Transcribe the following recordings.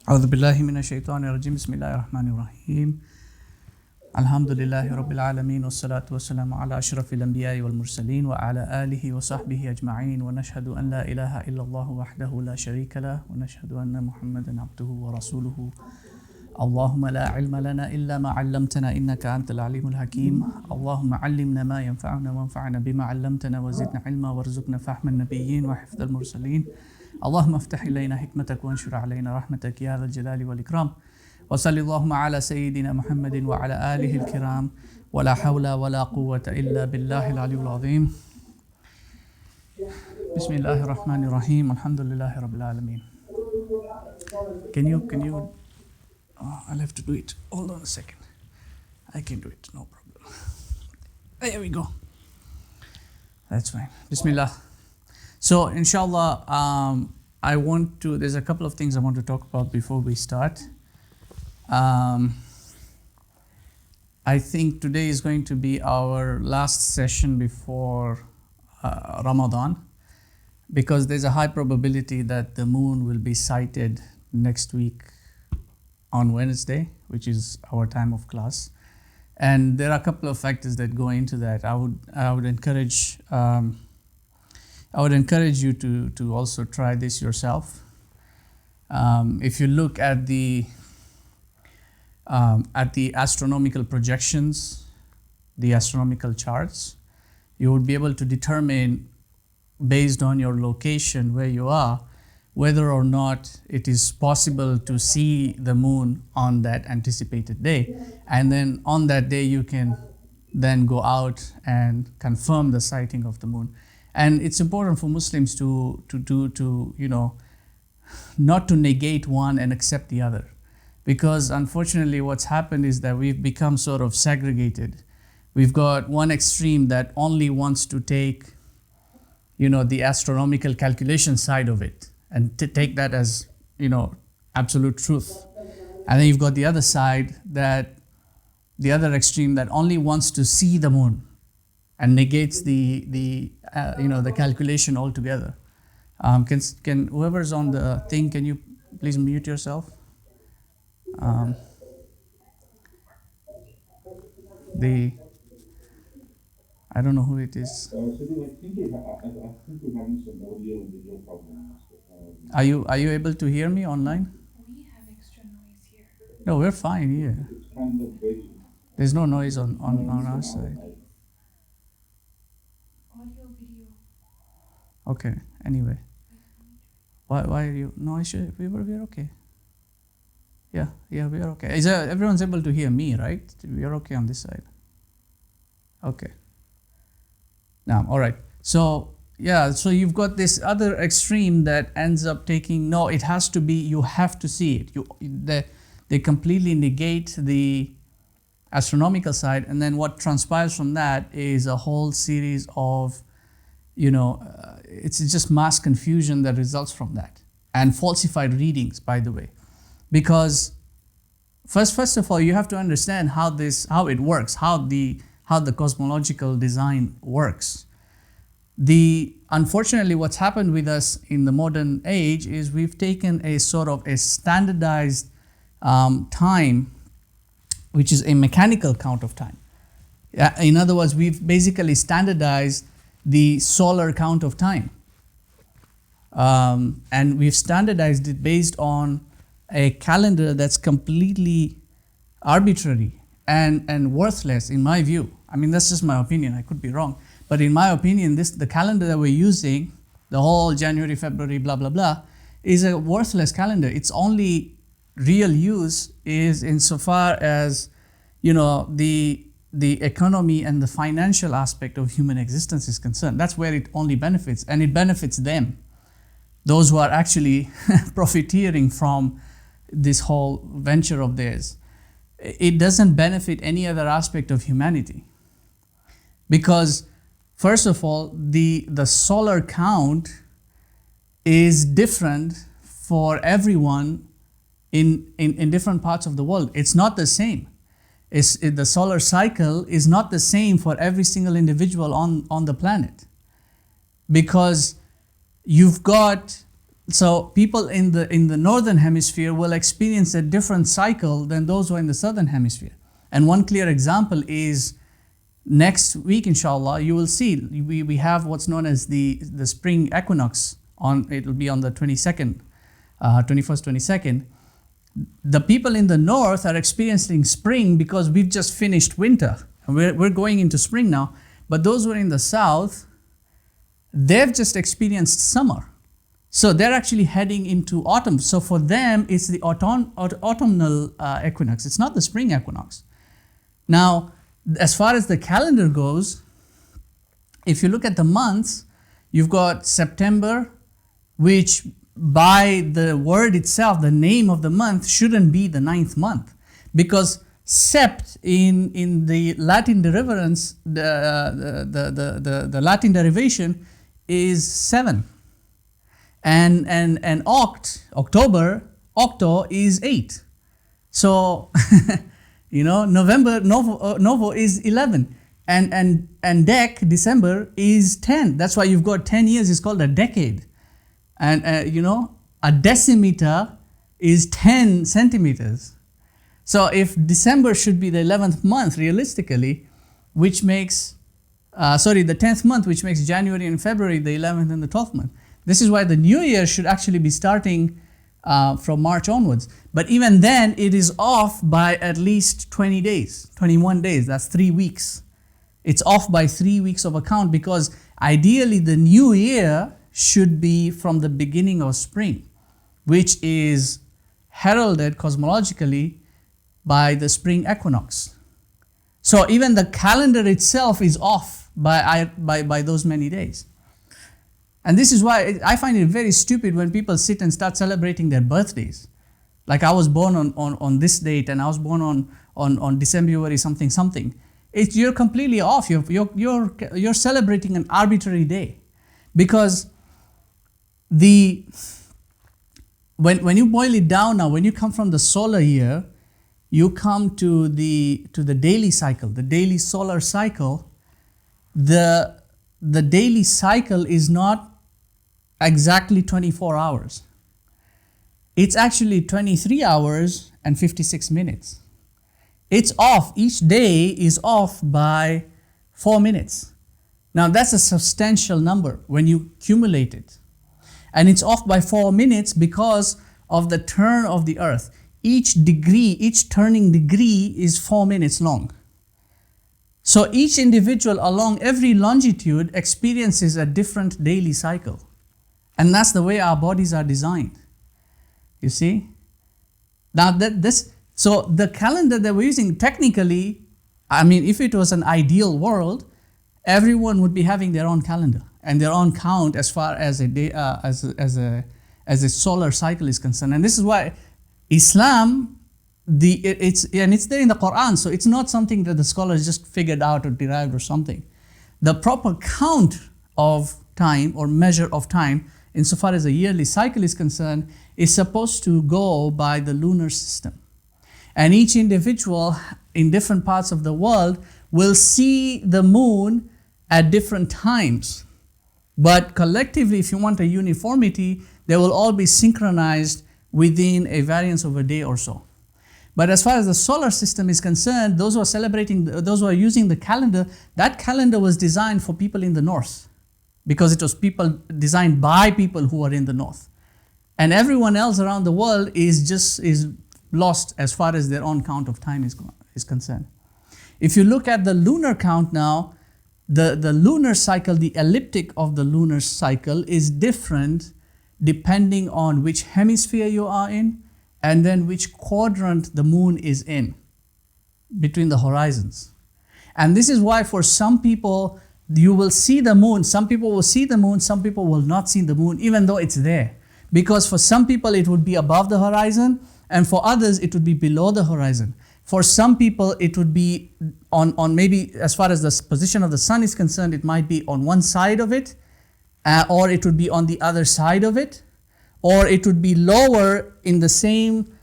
أعوذ بالله من الشيطان الرجيم بسم الله الرحمن الرحيم الحمد لله رب العالمين والصلاة والسلام على أشرف الأنبياء والمرسلين وعلى آله وصحبه أجمعين ونشهد أن لا إله إلا الله وحده لا شريك له ونشهد أن محمدا عبده ورسوله اللهم لا علم لنا إلا ما علمتنا إنك أنت العليم الحكيم اللهم علمنا ما ينفعنا وانفعنا بما علمتنا وزدنا علما وارزقنا فهم النبيين وحفظ المرسلين اللهم افتح إلينا حكمتك وانشر علينا رحمتك يا ذا الجلال والإكرام وصلى اللهم على سيدنا محمد وعلى آله الكرام ولا حول ولا قوة إلا بالله العلي العظيم بسم الله الرحمن الرحيم الحمد لله رب العالمين. Can you I'll have to do it. Hold on a second. I can do it, no problem. There we go. That's fine. Bismillah. So, inshallah, there's a couple of things I want to talk about before we start. I think today is going to be our last session before Ramadan, because there's a high probability that the moon will be sighted next week on Wednesday, which is our time of class. And there are a couple of factors that go into that. I would encourage you to also try this yourself. If you look at the astronomical projections, the astronomical charts, you would be able to determine, based on your location where you are, whether or not it is possible to see the moon on that anticipated day. And then on that day, you can then go out and confirm the sighting of the moon. And it's important for Muslims to not to negate one and accept the other. Because unfortunately what's happened is that we've become sort of segregated. We've got one extreme that only wants to take, the astronomical calculation side of it and to take that as, absolute truth. And then you've got the other side, the other extreme that only wants to see the moon and negates the calculation altogether. Can whoever's on the thing, can you please mute yourself? I don't know who it is. I think we're having some audio and video problems. Are you able to hear me online? We have extra noise here. No, we're fine here. It's kind of breaking. There's no noise on our side. Audio, video. Okay. Anyway, why are you? No, we're okay. Yeah, we're okay. Everyone's able to hear me, right? We're okay on this side. Okay. Now, all right. So you've got this other extreme that ends up taking, no, it has to be, you have to see it. They completely negate the astronomical side, and then what transpires from that is a whole series of, it's just mass confusion that results from that. And falsified readings, by the way. Because first of all, you have to understand how it works, how the cosmological design works. Unfortunately, what's happened with us in the modern age is we've taken a sort of a standardized time, which is a mechanical count of time. In other words, we've basically standardized the solar count of time. And we've standardized it based on a calendar that's completely arbitrary and worthless in my view. I mean, that's just my opinion. I could be wrong. But in my opinion, the calendar that we're using, the whole January, February, blah, blah, blah, is a worthless calendar. Its only real use is insofar as, the economy and the financial aspect of human existence is concerned. That's where it only benefits, and it benefits them, those who are actually profiteering from this whole venture of theirs. It doesn't benefit any other aspect of humanity. Because, first of all, the solar count is different for everyone in different parts of the world. It's not the same. The solar cycle is not the same for every single individual on the planet. Because you've got so people in the northern hemisphere will experience a different cycle than those who are in the southern hemisphere. And one clear example is next week, inshallah, you will see we have what's known as the spring equinox. It will be on the 21st, 22nd. The people in the north are experiencing spring because we've just finished winter. We're going into spring now. But those who are in the south, they've just experienced summer. So they're actually heading into autumn. So for them, it's the autumnal equinox. It's not the spring equinox. Now, as far as the calendar goes, if you look at the months, you've got September, which by the word itself, the name of the month shouldn't be the 9th month, because sept in the Latin derivance, the Latin derivation is 7, and October, octo is 8. So November novo is 11, and December is 10. That's why you've got 10 years is called a decade. And a decimeter is 10 centimeters. So if December should be the 11th month realistically, which makes the 10th month, which makes January and February the 11th and the 12th month. This is why the new year should actually be starting from March onwards. But even then, it is off by at least 20 days, 21 days. That's 3 weeks. It's off by 3 weeks of account, because ideally the new year should be from the beginning of spring, which is heralded cosmologically by the spring equinox. So even the calendar itself is off by those many days. And this is why I find it very stupid when people sit and start celebrating their birthdays. Like, I was born on this date, and I was born on December something. You're completely off. You're celebrating an arbitrary day, because when you boil it down now, when you come from the solar year, you come to the daily cycle, the daily solar cycle. The daily cycle is not exactly 24 hours. It's actually 23 hours and 56 minutes. It's off. Each day is off by 4 minutes. Now that's a substantial number when you accumulate it. And it's off by 4 minutes because of the turn of the earth. Each turning degree is 4 minutes long. So each individual along every longitude experiences a different daily cycle. And that's the way our bodies are designed. You see? Now so the calendar that we're using, technically, I mean, if it was an ideal world, everyone would be having their own calendar and their own count as far as a day, as a solar cycle is concerned. And this is why Islam, it's there in the Quran, so it's not something that the scholars just figured out or derived or something. The proper count of time or measure of time, insofar as a yearly cycle is concerned, is supposed to go by the lunar system. And each individual in different parts of the world will see the moon at different times. But collectively, if you want a uniformity, they will all be synchronized within a variance of a day or so. But as far as the solar system is concerned, those who are using the calendar, that calendar was designed for people in the north, because it was designed by people who are in the north. And everyone else around the world is lost as far as their own count of time is concerned. If you look at the lunar count now, the lunar cycle, the elliptic of the lunar cycle is different depending on which hemisphere you are in, and then which quadrant the moon is in between the horizons. And this is why for some people, you will see the moon. Some people will see the moon, some people will not see the moon, even though it's there. Because for some people, it would be above the horizon, and for others, it would be below the horizon. For some people, it would be on maybe, as far as the position of the sun is concerned, it might be on one side of it, or it would be on the other side of it, or it would be lower in the same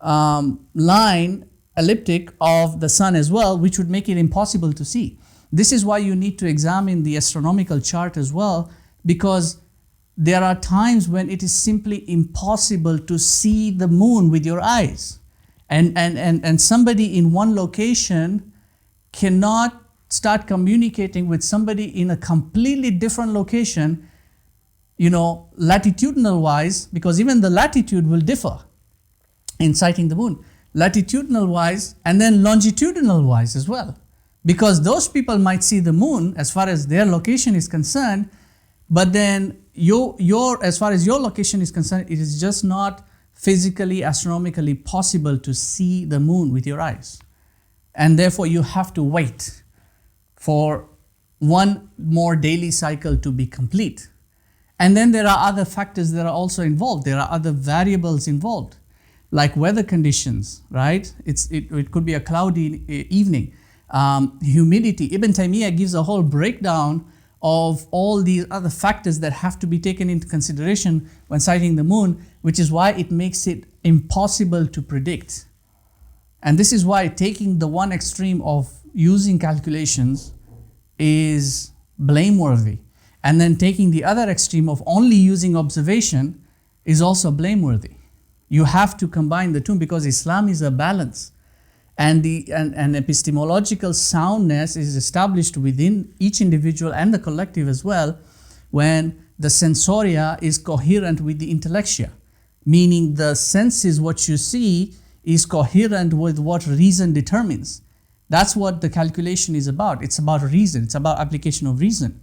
line, elliptic of the sun as well, which would make it impossible to see. This is why you need to examine the astronomical chart as well, because there are times when it is simply impossible to see the moon with your eyes. And somebody in one location cannot start communicating with somebody in a completely different location, latitudinal wise, because even the latitude will differ in sighting the moon. Latitudinal wise and then longitudinal wise as well. Because those people might see the moon as far as their location is concerned, but then as far as your location is concerned, it is just not physically, astronomically possible to see the moon with your eyes. And therefore you have to wait for one more daily cycle to be complete. And then there are other factors that are also involved. There are other variables involved, like weather conditions, right? It could be a cloudy evening. Humidity. Ibn Taymiyyah gives a whole breakdown of all these other factors that have to be taken into consideration when sighting the moon, which is why it makes it impossible to predict. And this is why taking the one extreme of using calculations is blameworthy. And then taking the other extreme of only using observation is also blameworthy. You have to combine the two because Islam is a balance. And epistemological soundness is established within each individual and the collective as well when the sensoria is coherent with the intellectia, meaning the senses, what you see, is coherent with what reason determines. That's what the calculation is about. It's about reason. It's about application of reason.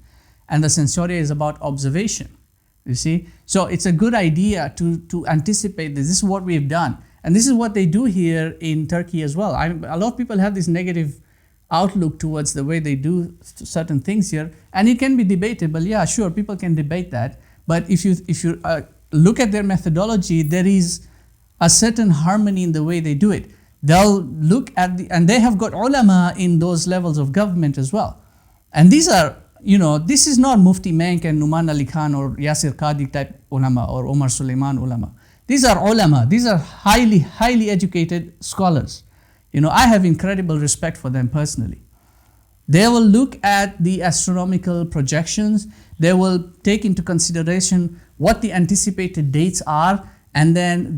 And the sensoria is about observation, you see. So it's a good idea to anticipate this. This is what we've done. And this is what they do here in Turkey as well. A lot of people have this negative outlook towards the way they do certain things here. And it can be debatable. Yeah, sure, people can debate that. But if you look at their methodology, there is a certain harmony in the way they do it. They'll look at and they have got ulama in those levels of government as well. And these are, this is not Mufti Menk and Numan Ali Khan or Yasir Qadi type ulama or Omar Suleiman ulama. These are ulama. These are highly, highly educated scholars. I have incredible respect for them personally. They will look at the astronomical projections. They will take into consideration what the anticipated dates are, and then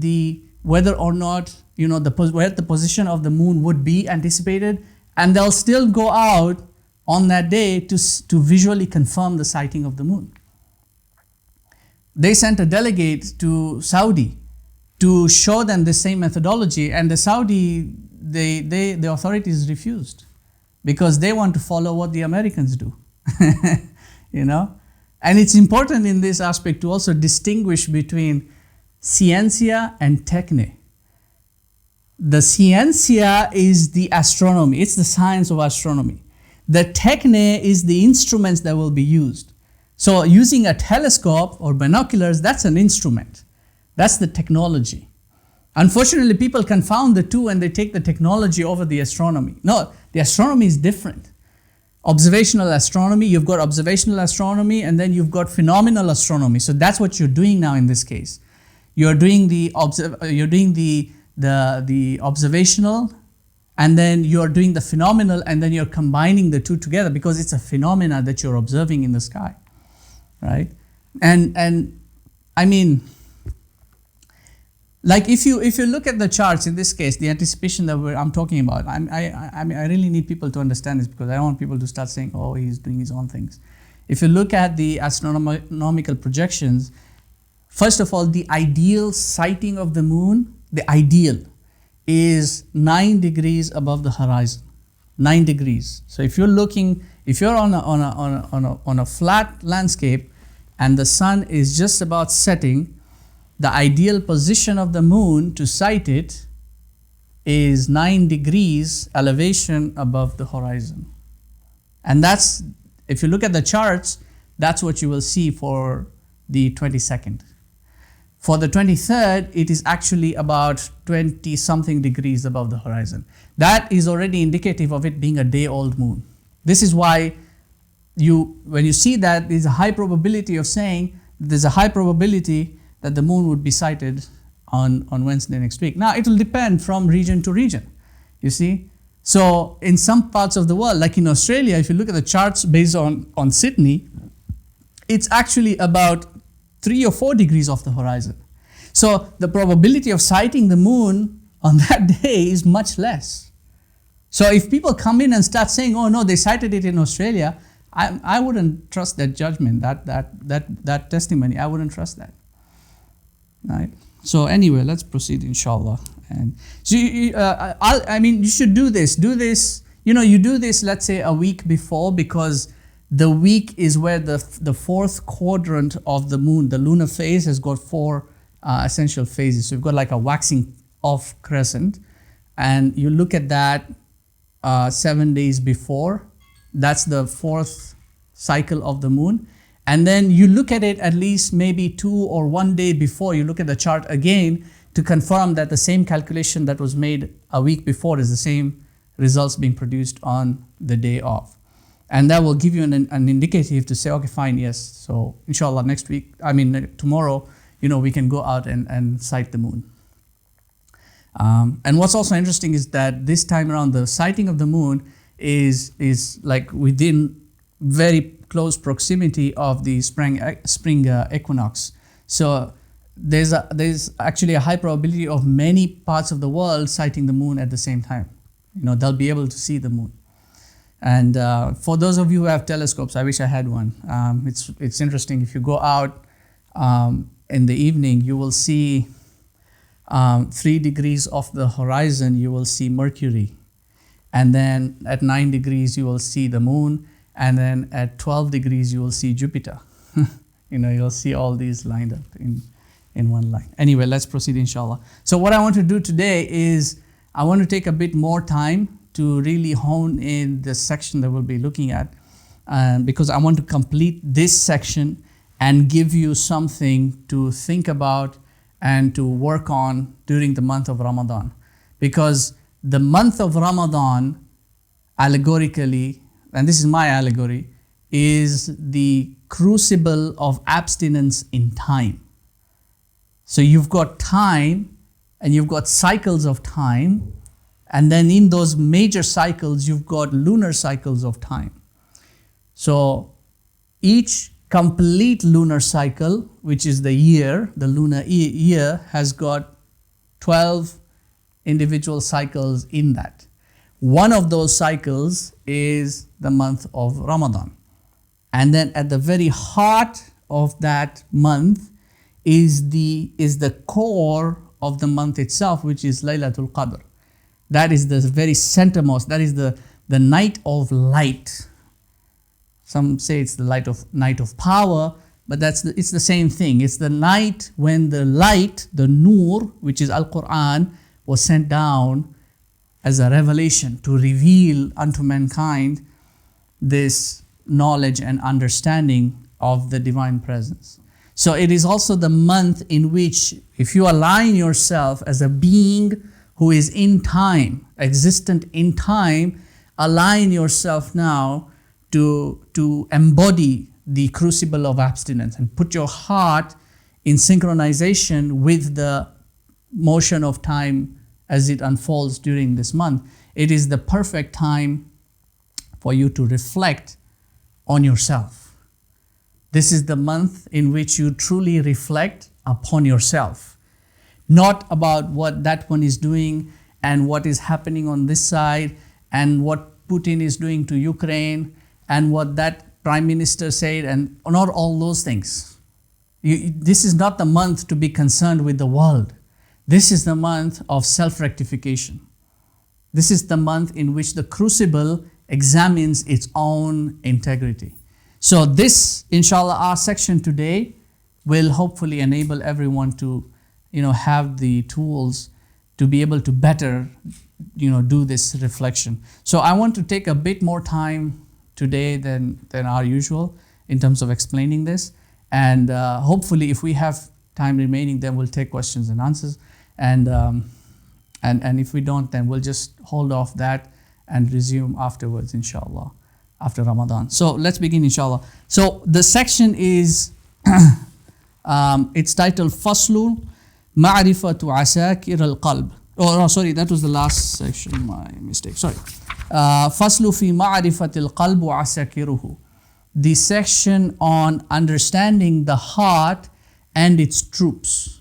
whether or not where the position of the moon would be anticipated, and they'll still go out on that day to visually confirm the sighting of the moon. They sent a delegate to Saudi to show them the same methodology, and the Saudi, the authorities refused because they want to follow what the Americans do. And it's important in this aspect to also distinguish between ciencia and techne. The ciencia is the astronomy, it's the science of astronomy. The techne is the instruments that will be used. So using a telescope or binoculars, that's an instrument. That's the technology. Unfortunately, people confound the two and they take the technology over the astronomy. No, the astronomy is different. Observational astronomy, you've got observational astronomy, and then you've got phenomenal astronomy. So that's what you're doing now in this case. You're doing the observational, and then you're doing the phenomenal, and then you're combining the two together because it's a phenomena that you're observing in the sky, right? And I mean, like if you look at the charts in this case, the anticipation that I'm talking about, I really need people to understand this because I don't want people to start saying, oh, he's doing his own things. If you look at the astronomical projections, first of all, the ideal sighting of the moon, the ideal is 9 degrees above the horizon. 9 degrees. So if you're on a flat landscape and the sun is just about setting, the ideal position of the moon to sight it is 9 degrees elevation above the horizon. And that's, if you look at the charts, that's what you will see for the 22nd. For the 23rd, it is actually about 20 something degrees above the horizon. That is already indicative of it being a day-old moon. This is why when you see that, there's a high probability of saying there's a high probability that the moon would be sighted on Wednesday next week. Now, it will depend from region to region, you see. So in some parts of the world, like in Australia, if you look at the charts based on Sydney, it's actually about 3 or 4 degrees off the horizon. So the probability of sighting the moon on that day is much less. So if people come in and start saying, oh no, they sighted it in Australia, I wouldn't trust that judgment, that testimony. I wouldn't trust that. Right? So anyway, let's proceed, inshallah. And so you should do this. You do this, let's say, a week before, because the week is where the fourth quadrant of the moon, the lunar phase, has got 4 essential phases. So you've got like a waxing off crescent, and you look at that 7 days before. That's the 4th cycle of the moon. And then you look at it at least maybe 2 or 1 day before. You look at the chart again to confirm that the same calculation that was made a week before is the same results being produced on the day of. And that will give you an indicative to say, okay, fine, yes. So inshallah tomorrow, we can go out and sight the moon. And what's also interesting is that this time around, the sighting of the moon is like within very close proximity of the spring equinox. So there's actually a high probability of many parts of the world sighting the moon at the same time. They'll be able to see the moon. And for those of you who have telescopes, I wish I had one. It's interesting. If you go out in the evening, you will see 3 degrees off the horizon, you will see Mercury. And then at 9 degrees, you will see the moon. And then at 12 degrees, you will see Jupiter. You'll see all these lined up in one line. Anyway, let's proceed, inshallah. So what I want to do today is I want to take a bit more time to really hone in the section that we'll be looking at, because I want to complete this section and give you something to think about and to work on during the month of Ramadan. Because the month of Ramadan, allegorically, and this is my allegory, is the crucible of abstinence in time. So you've got time and you've got cycles of time, and then in those major cycles, you've got lunar cycles of time. So each complete lunar cycle, which is the year, the lunar year, has got 12 individual cycles in that. One of those cycles is the month of Ramadan. And then at the very heart of that month is the core of the month itself, which is Laylatul Qadr. That is the very centermost, that is the night of light. Some say it's the night of power, but it's the same thing. It's the night when the light, the Nur, which is Al-Quran, was sent down as a revelation to reveal unto mankind this knowledge and understanding of the divine presence. So it is also the month in which, if you align yourself as a being who is in time, existent in time, align yourself now to embody the crucible of abstinence and put your heart in synchronization with the motion of time as it unfolds during this month. It is the perfect time for you to reflect on yourself. This is the month in which you truly reflect upon yourself, not about what that one is doing and what is happening on this side and what Putin is doing to Ukraine and what that prime minister said, and not all those things. This is not the month to be concerned with the world. This is the month of self-rectification. This is the month in which the crucible examines its own integrity. So this, inshallah, our section today will hopefully enable everyone to, have the tools to be able to better, do this reflection. So I want to take a bit more time today than our usual in terms of explaining this. And hopefully if we have time remaining, then we'll take questions and answers. And if we don't, then we'll just hold off that and resume afterwards, inshallah, after Ramadan. So let's begin, inshallah. So the section is, it's titled Faslu Ma'rifatu Asakir al-Qalb. Oh, no, sorry, that was the last section, my mistake, sorry. Faslu fi Ma'rifati al-Qalb wa Asakiruhu. The section on understanding the heart and its troops.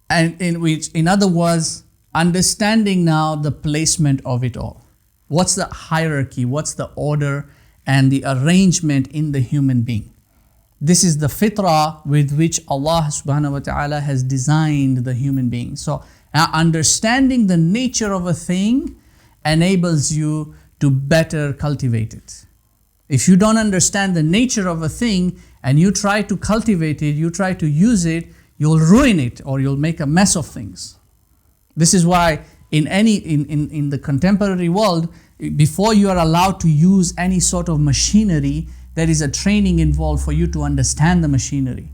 And in other words, understanding now the placement of it all. What's the hierarchy? What's the order and the arrangement in the human being? This is the fitrah with which Allah subhanahu wa ta'ala has designed the human being. So understanding the nature of a thing enables you to better cultivate it. If you don't understand the nature of a thing and you try to cultivate it, you try to use it, you'll ruin it or you'll make a mess of things. This is why in the contemporary world, before you are allowed to use any sort of machinery, there is a training involved for you to understand the machinery.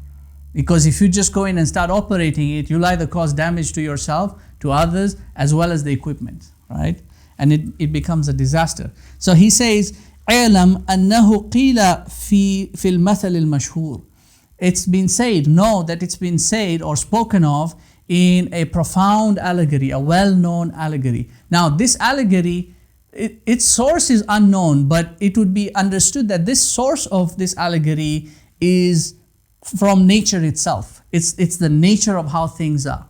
Because if you just go in and start operating it, you'll either cause damage to yourself, to others, as well as the equipment, right? And it becomes a disaster. So he says, "اعلم أنه قيل في المثل المشهور." It's been said, know that it's been said or spoken of in a profound allegory, a well-known allegory. Now, this allegory, its source is unknown, but it would be understood that this source of this allegory is from nature itself. It's the nature of how things are.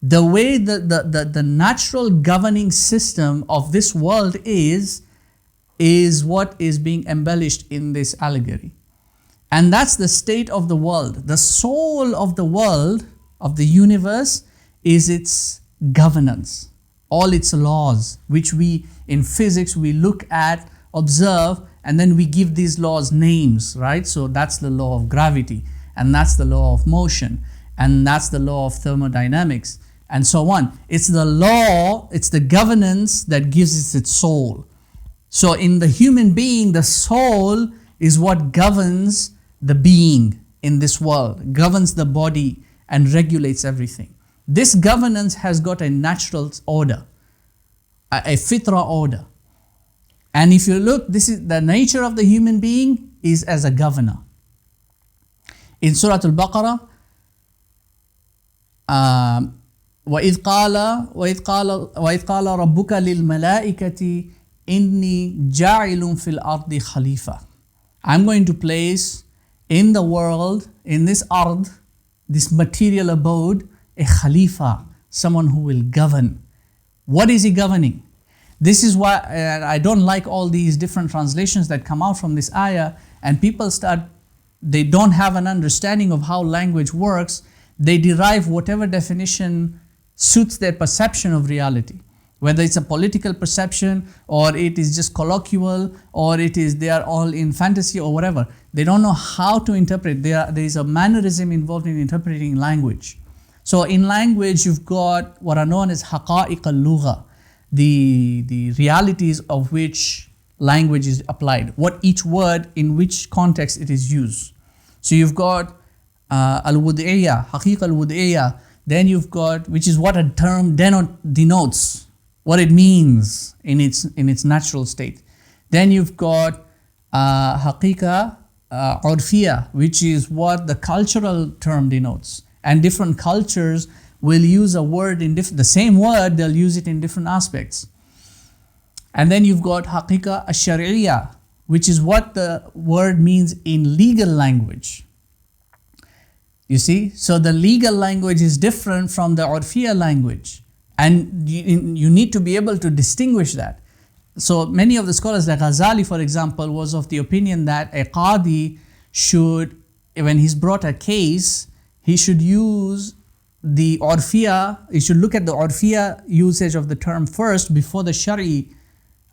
The way the natural governing system of this world is what is being embellished in this allegory. And that's the state of the world. The soul of the world, of the universe, is its governance. All its laws, which we, in physics, we look at, observe, and then we give these laws names, right? So that's the law of gravity, and that's the law of motion, and that's the law of thermodynamics, and so on. It's the law, it's the governance that gives it its soul. So in the human being, the soul is what governs the being in this world, governs the body and regulates everything. This governance has got a natural order, a fitra order. And if you look, this is the nature of the human being is as a governor. In Surah Al-Baqarah, وَإِذْ قَالَ رَبُّكَ لِلْمَلَائِكَةِ إِنِّي جَاعِلٌ فِي الْأَرْضِ خَلِيفَةً. I'm going to place in the world, in this ard, this material abode, a khalifa, someone who will govern. What is he governing? This is why I don't like all these different translations that come out from this ayah, and people they don't have an understanding of how language works. They derive whatever definition suits their perception of reality. Whether it's a political perception, or it is just colloquial, or they are all in fantasy or whatever. They don't know how to interpret. There is a mannerism involved in interpreting language. So in language, you've got what are known as haqa'iq al-lugha, the realities of which language is applied, what each word, in which context it is used. So you've got al-wud'iyya, haqiqa al-wud'iyya, then you've got, which is what a term denotes, what it means in its natural state. Then you've got haqiqa urfiyya, which is what the cultural term denotes. And different cultures will use a word in the same word, they'll use it in different aspects. And then you've got haqiqa ash-shar'iyya, which is what the word means in legal language. You see, so the legal language is different from the urfiyya language, and you need to be able to distinguish that. So many of the scholars, like Ghazali for example, was of the opinion that a qadi should, when he's brought a case, he should use the urfiyya, he should look at the urfiyya usage of the term first before the shari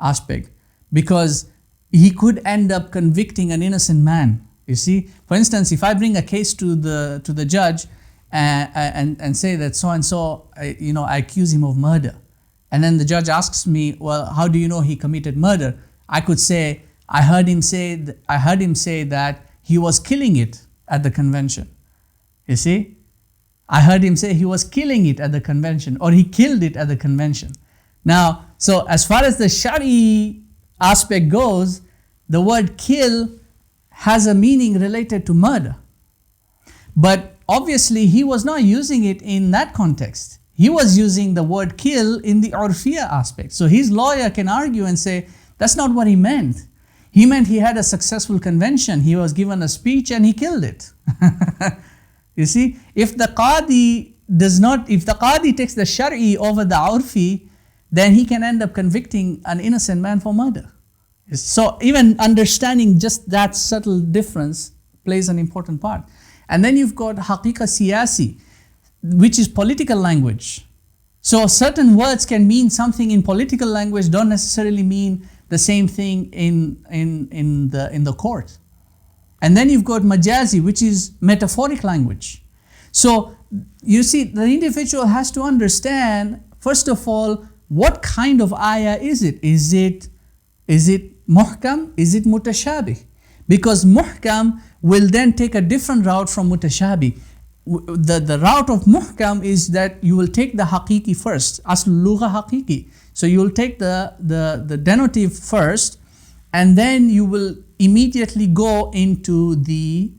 aspect, because he could end up convicting an innocent man. You see, for instance, if I bring a case to the judge and say that so and so, I accuse him of murder, and then the judge asks me, well, how do you know he committed murder? I could say, I heard him say that he was killing it at the convention. You see, I heard him say he was killing it at the convention, or he killed it at the convention. Now, so as far as the shari aspect goes, the word kill has a meaning related to murder. But obviously he was not using it in that context. He was using the word kill in the urfiyya aspect. So his lawyer can argue and say, that's not what he meant. He meant he had a successful convention. He was given a speech and he killed it. You see, if the Qadi takes the Shari over the Urfi, then he can end up convicting an innocent man for murder. So even understanding just that subtle difference plays an important part. And then you've got Haqiqa Siyasi, which is political language. So certain words can mean something in political language, don't necessarily mean the same thing in the court. And then you've got Majazi, which is metaphoric language. So you see, the individual has to understand, first of all, what kind of ayah is it? Is it muhkam? Is it mutashabih? Because muhkam will then take a different route from mutashabih. The route of muhkam is that you will take the haqiqi first, asl lugha haqiqi. So you will take the denotive first, and then you will immediately go into the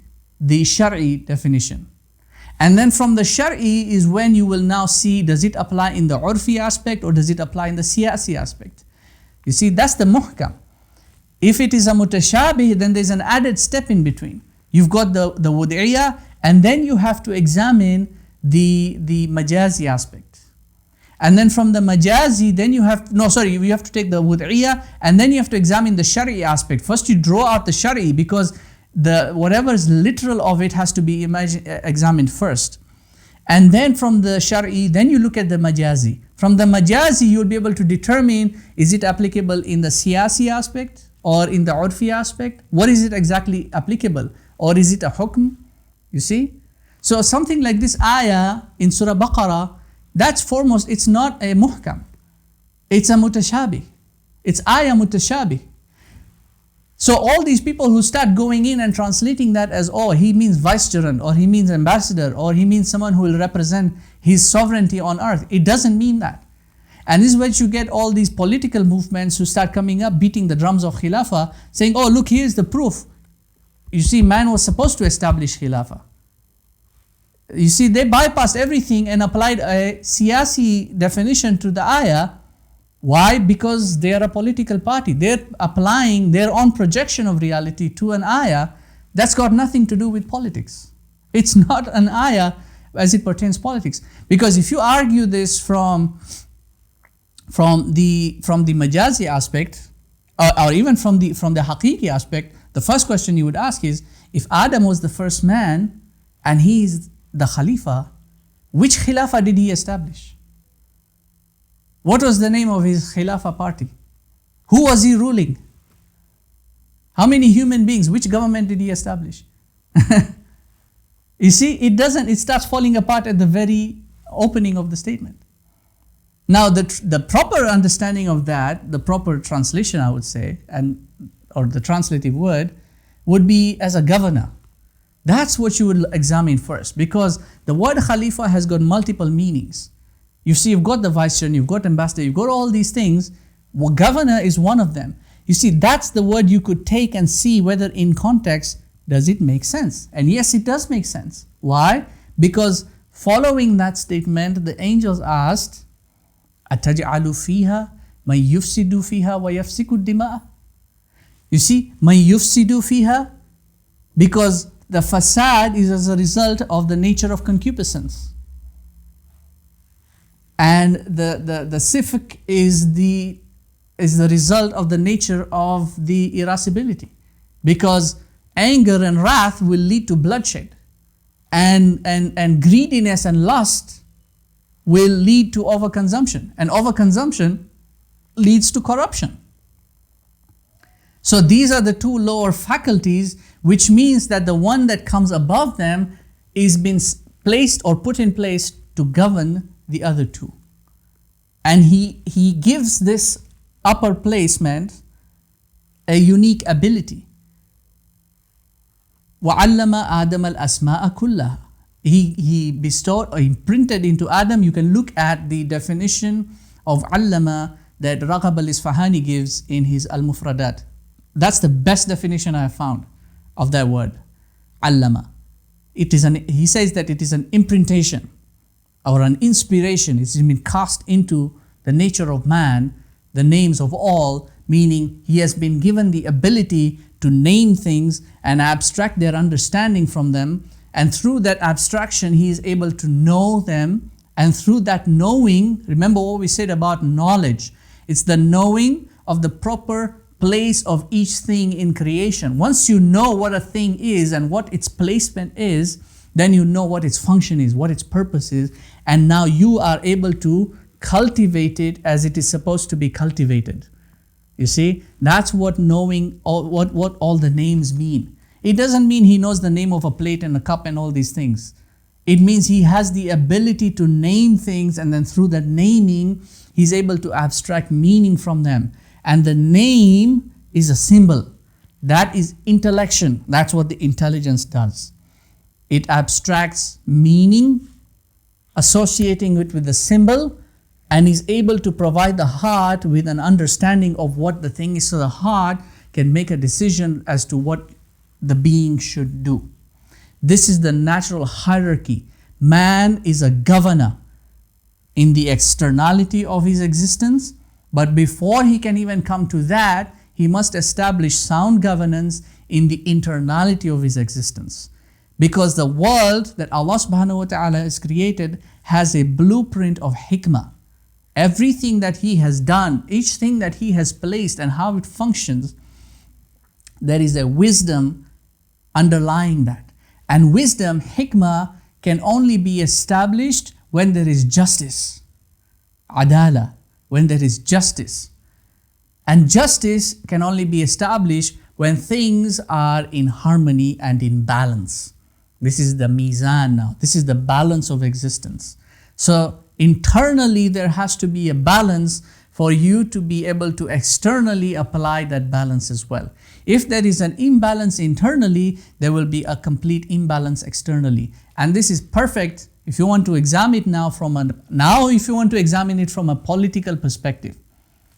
Shari definition. And then from the Shari is when you will now see, does it apply in the Urfi aspect or does it apply in the Siyasi aspect? You see, that's the muhkam. If it is a mutashabih, then there's an added step in between. You've got the wud'iyah, and then you have to examine the majazi aspect. And then from the majazi, then you have to take the wud'iyah, and then you have to examine the shari aspect. First you draw out the shari, because whatever is literal of it has to be examined first. And then from the shari, then you look at the majazi. From the majazi, you'll be able to determine, is it applicable in the siyasi aspect or in the urfi aspect? What is it exactly applicable? Or is it a hukm? You see? So something like this ayah in Surah Baqarah, that's foremost, it's not a muhkam. It's a mutashabih. It's ayah mutashabih. So all these people who start going in and translating that as, oh, he means vicegerent, or he means ambassador, or he means someone who will represent his sovereignty on earth. It doesn't mean that. And this is where you get all these political movements who start coming up, beating the drums of Khilafah, saying, oh, look, here's the proof. You see, man was supposed to establish Khilafah. You see, they bypassed everything and applied a siyasi definition to the ayah. Why? Because they are a political party. They're applying their own projection of reality to an ayah that's got nothing to do with politics. It's not an ayah as it pertains to politics. Because if you argue this from the majazi aspect, or even from the haqiqi aspect, the first question you would ask is, if Adam was the first man and he is the Khalifa, which Khilafah did he establish? What was the name of his Khilafah party? Who was he ruling? How many human beings? Which government did he establish? You see, it starts falling apart at the very opening of the statement. Now, the proper understanding of that, the proper translation, I would say, or the translative word, would be as a governor. That's what you would examine first, because the word Khalifa has got multiple meanings. You see, you've got the viceroy, you've got ambassador, you've got all these things. Well, governor is one of them. You see, that's the word you could take and see whether in context, does it make sense? And yes, it does make sense. Why? Because following that statement, the angels asked, أَتَجْعَلُ فِيهَا مَنْ يُفْسِدُ فِيهَا وَيَفْسِكُ الدِّمَاءَ. You see, مَنْ يُفْسِدُ فِيهَا, because the fasad is as a result of the nature of concupiscence. And the sifk is the result of the nature of the irascibility. Because anger and wrath will lead to bloodshed. And greediness and lust will lead to overconsumption. And overconsumption leads to corruption. So these are the two lower faculties, which means that the one that comes above them is been placed or put in place to govern the other two. And he gives this upper placement a unique ability. وَعَلَّمَ آدَمَ الْأَسْمَاءَ كُلَّهَا. He bestowed or imprinted into Adam. You can look at the definition of allama that Raghab al-Isfahani gives in his Al-Mufradat. That's the best definition I have found of that word, allama. He says that it is an imprintation or an inspiration. It's been cast into the nature of man, the names of all, meaning he has been given the ability to name things and abstract their understanding from them. And through that abstraction, he is able to know them. And through that knowing, remember what we said about knowledge. It's the knowing of the proper place of each thing in creation. Once you know what a thing is and what its placement is, then you know what its function is, what its purpose is. And now you are able to cultivate it as it is supposed to be cultivated. You see, that's what knowing, what all the names mean. It doesn't mean he knows the name of a plate and a cup and all these things. It means he has the ability to name things, and then through that naming, he's able to abstract meaning from them. And the name is a symbol. That is intellection. That's what the intelligence does. It abstracts meaning, associating it with the symbol, and is able to provide the heart with an understanding of what the thing is. So the heart can make a decision as to what the being should do. This is the natural hierarchy. Man is a governor in the externality of his existence, but before he can even come to that, he must establish sound governance in the internality of his existence. Because the world that Allah subhanahu wa ta'ala has created has a blueprint of hikmah. Everything that he has done, each thing that he has placed and how it functions, there is a wisdom underlying that. And wisdom, hikmah, can only be established when there is justice. Adala, when there is justice. And justice can only be established when things are in harmony and in balance. This is the mizan now. This is the balance of existence. So internally there has to be a balance for you to be able to externally apply that balance as well. If there is an imbalance internally, there will be a complete imbalance externally. And this is perfect if you want to examine it now if you want to examine it from a political perspective.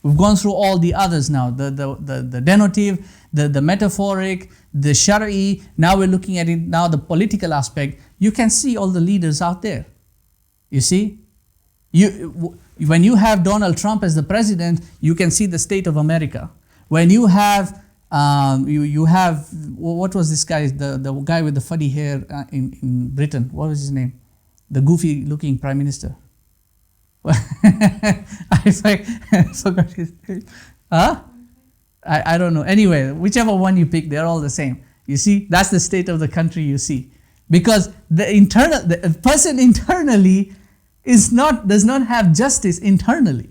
We've gone through all the others now, the denotive, the metaphoric, the shari. Now we're looking at it now, the political aspect. You can see all the leaders out there. You see? When you have Donald Trump as the president, you can see the state of America. When you have you have, what was this guy, the guy with the funny hair in Britain, what was his name? The goofy looking prime minister. I forgot his name. Huh? I don't know. Anyway, whichever one you pick, they're all the same. You see, that's the state of the country you see. Because the person internally does not have justice internally.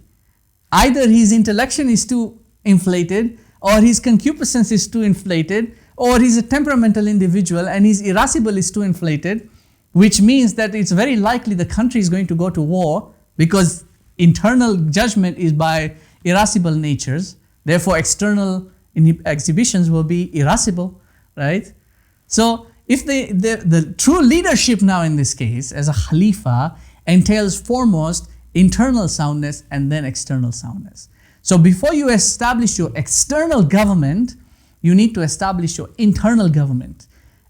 Either his intellection is too inflated, or his concupiscence is too inflated, or he's a temperamental individual and his irascible is too inflated, which means that it's very likely the country is going to go to war because internal judgment is by irascible natures. Therefore, external exhibitions will be irascible, right? So, if the true leadership now in this case as a Khalifa entails foremost internal soundness and then external soundness. So before you establish your external government, you need to establish your internal government.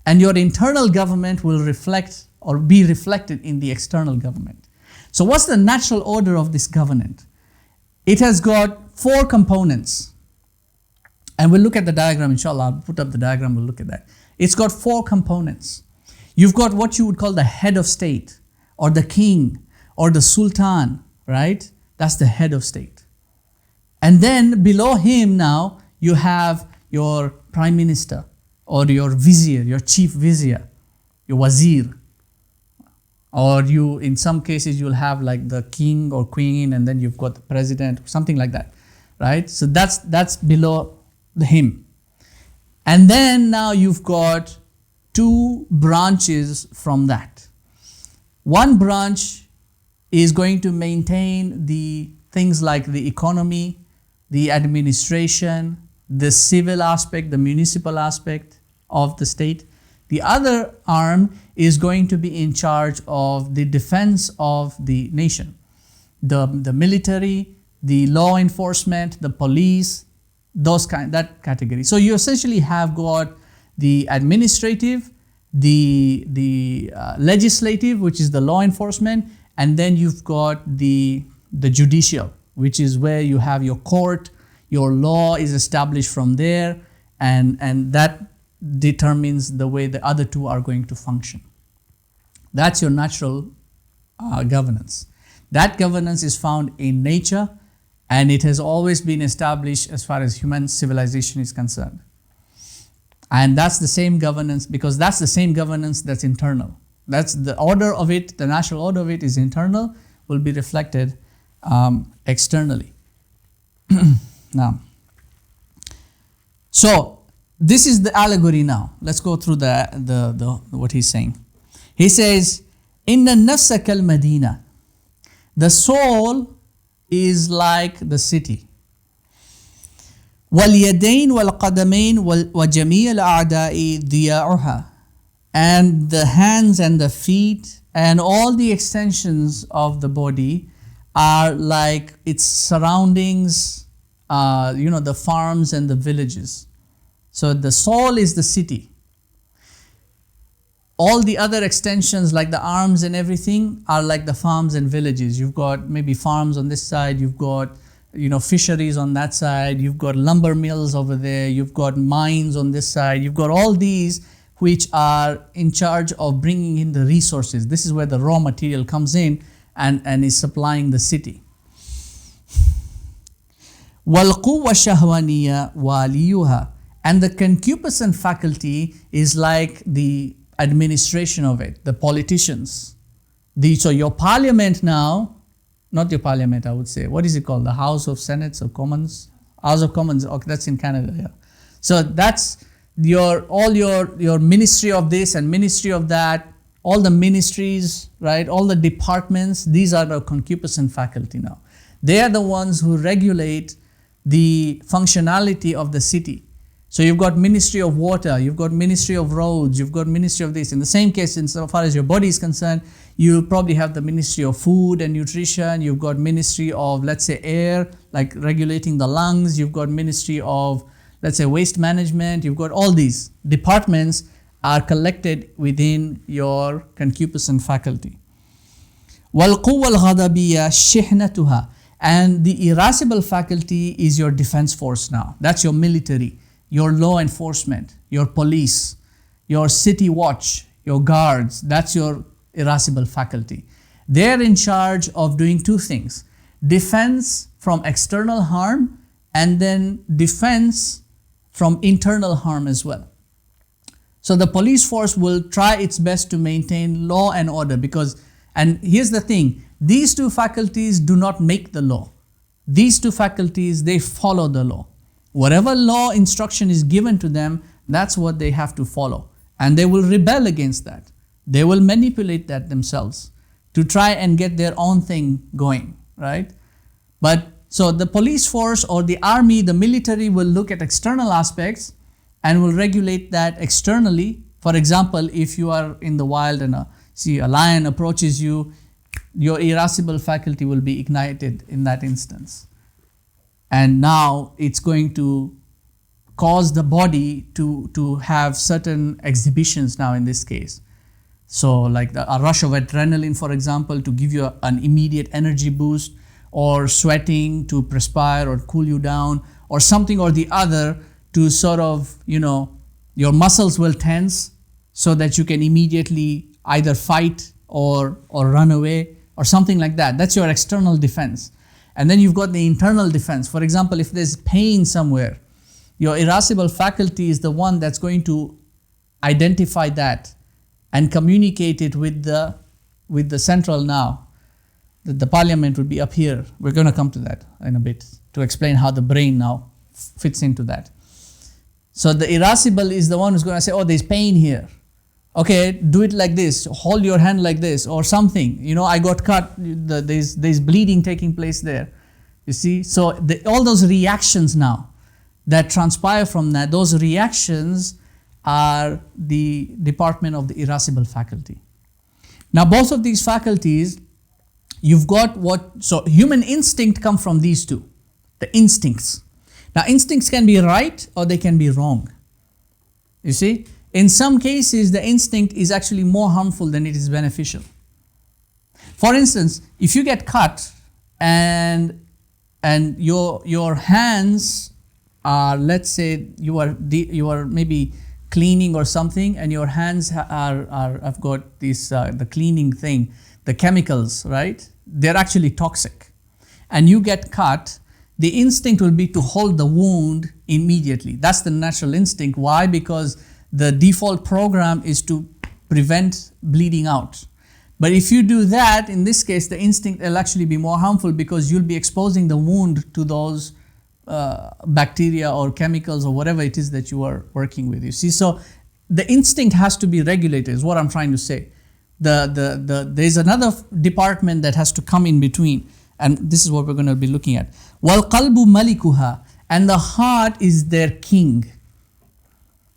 And your internal government will reflect or be reflected in the external government. So what's the natural order of this government? It has got 4 components. And we'll look at the diagram, inshallah. I'll put up the diagram, we'll look at that. It's got 4 components. You've got what you would call the head of state, or the king, or the sultan, right? That's the head of state. And then below him now, you have your prime minister, or your vizier, your chief vizier, your wazir. Or you, in some cases, you'll have like the king or queen, and then you've got the president, something like that, right? So that's below him. And then now you've got 2 branches from that. One branch is going to maintain the things like the economy, the administration, the civil aspect, the municipal aspect of the state. The other arm is going to be in charge of the defense of the nation. The military, the law enforcement, the police, that category. So you essentially have got the administrative, the legislative, which is the law enforcement, and then you've got the judicial, which is where you have your court, Your law is established from there, and that determines the way the other two are going to function. That's your natural governance. That governance is found in nature, and it has always been established as far as human civilization is concerned. And that's the same governance, because that's the same governance that's internal. That's the order of it, the natural order of it is internal, will be reflected externally. Now, so this is the allegory now. Let's go through the what he's saying. He says, Inna nafsa kal madina. The soul is like the city. وَالْيَدَيْنِ وَالْقَدَمَيْنِ وَجَمِيعَ الْأَعْدَاءِ ضِيَاؤُهَا. And the hands and the feet and all the extensions of the body are like its surroundings, the farms and the villages. So the soul is the city. All the other extensions like the arms and everything are like the farms and villages. You've got maybe farms on this side, you've got fisheries on that side, you've got lumber mills over there, you've got mines on this side, you've got all these which are in charge of bringing in the resources. This is where the raw material comes in and is supplying the city. وَالْقُوَّةُ الشَّهْوَانِيَّةُ وَالِيُّهَا. And the concupiscent faculty is like the administration of it, the politicians. So your parliament now, not your parliament, I would say. What is it called? The House of Senates or Commons? House of Commons. Okay, that's in Canada. Yeah. So that's all your ministry of this and ministry of that. All the ministries, right? All the departments. These are the concupiscent faculty now. They are the ones who regulate the functionality of the city. So you've got Ministry of Water, you've got Ministry of Roads, you've got Ministry of this. In the same case, insofar as your body is concerned, you probably have the Ministry of Food and Nutrition, you've got Ministry of, let's say, Air, like regulating the lungs, you've got Ministry of, let's say, Waste Management, you've got all these departments are collected within your concupiscent faculty. وَالْقُوَّةُ الْغَضَبِيَّةُ شِحْنَتُهَا. And the irascible faculty is your defense force now. That's your military, your law enforcement, your police, your city watch, your guards. That's your irascible faculty. They're in charge of doing two things: defense from external harm and then defense from internal harm as well. So the police force will try its best to maintain law and order and here's the thing, these two faculties do not make the law. These two faculties, they follow the law. Whatever law instruction is given to them, that's what they have to follow. And they will rebel against that. They will manipulate that themselves to try and get their own thing going, right? But so the police force or the army, the military will look at external aspects and will regulate that externally. For example, if you are in the wild and a lion approaches you, your irascible faculty will be ignited in that instance. And now it's going to cause the body to have certain exhibitions now in this case. So like a rush of adrenaline, for example, to give you an immediate energy boost, or sweating to perspire or cool you down, or something or the other to sort of, your muscles will tense so that you can immediately either fight or run away or something like that. That's your external defense. And then you've got the internal defense. For example, if there's pain somewhere, your irascible faculty is the one that's going to identify that and communicate it with the central now. The parliament would be up here. We're going to come to that in a bit to explain how the brain now fits into that. So the irascible is the one who's going to say, oh, there's pain here. Okay, do it like this, hold your hand like this or something. I got cut, there's bleeding taking place there. You see, so all those reactions now that transpire from that, those reactions are the department of the irascible faculty. Now both of these faculties, you've got so human instinct come from these two, the instincts. Now instincts can be right or they can be wrong. You see? In some cases, the instinct is actually more harmful than it is beneficial. For instance, if you get cut and and your hands are, let's say you are maybe cleaning or something, and your hands are have got this the cleaning thing, the chemicals, right? They're actually toxic, and you get cut. The instinct will be to hold the wound immediately. That's the natural instinct. Why? Because the default program is to prevent bleeding out. But if you do that, in this case, the instinct will actually be more harmful, because you'll be exposing the wound to those bacteria or chemicals or whatever it is that you are working with. You see, so the instinct has to be regulated, is what I'm trying to say. There's another department that has to come in between, and this is what we're going to be looking at. وَالْقَلْبُ مَلِكُهَا, and the heart is their king.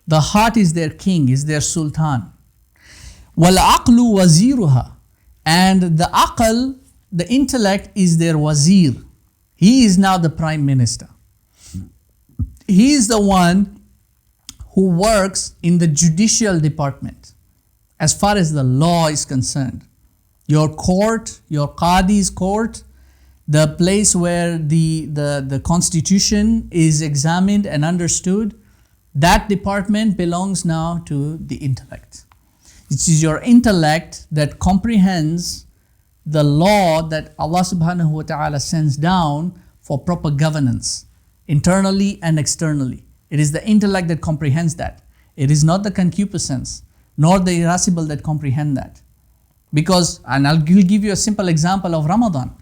The heart is their king, is their sultan. وَالْعَقْلُ وَزِيرُهَا, and the aql, the intellect, is their wazir. He is now the prime minister. He is the one who works in the judicial department as far as the law is concerned. Your court, your qadi's court, the place where the constitution is examined and understood, that department belongs now to the intellect. It is your intellect that comprehends the law that Allah subhanahu wa ta'ala sends down for proper governance, internally and externally. It is the intellect that comprehends that. It is not the concupiscence, nor the irascible that comprehend that. Because, and I'll give you a simple example of Ramadan.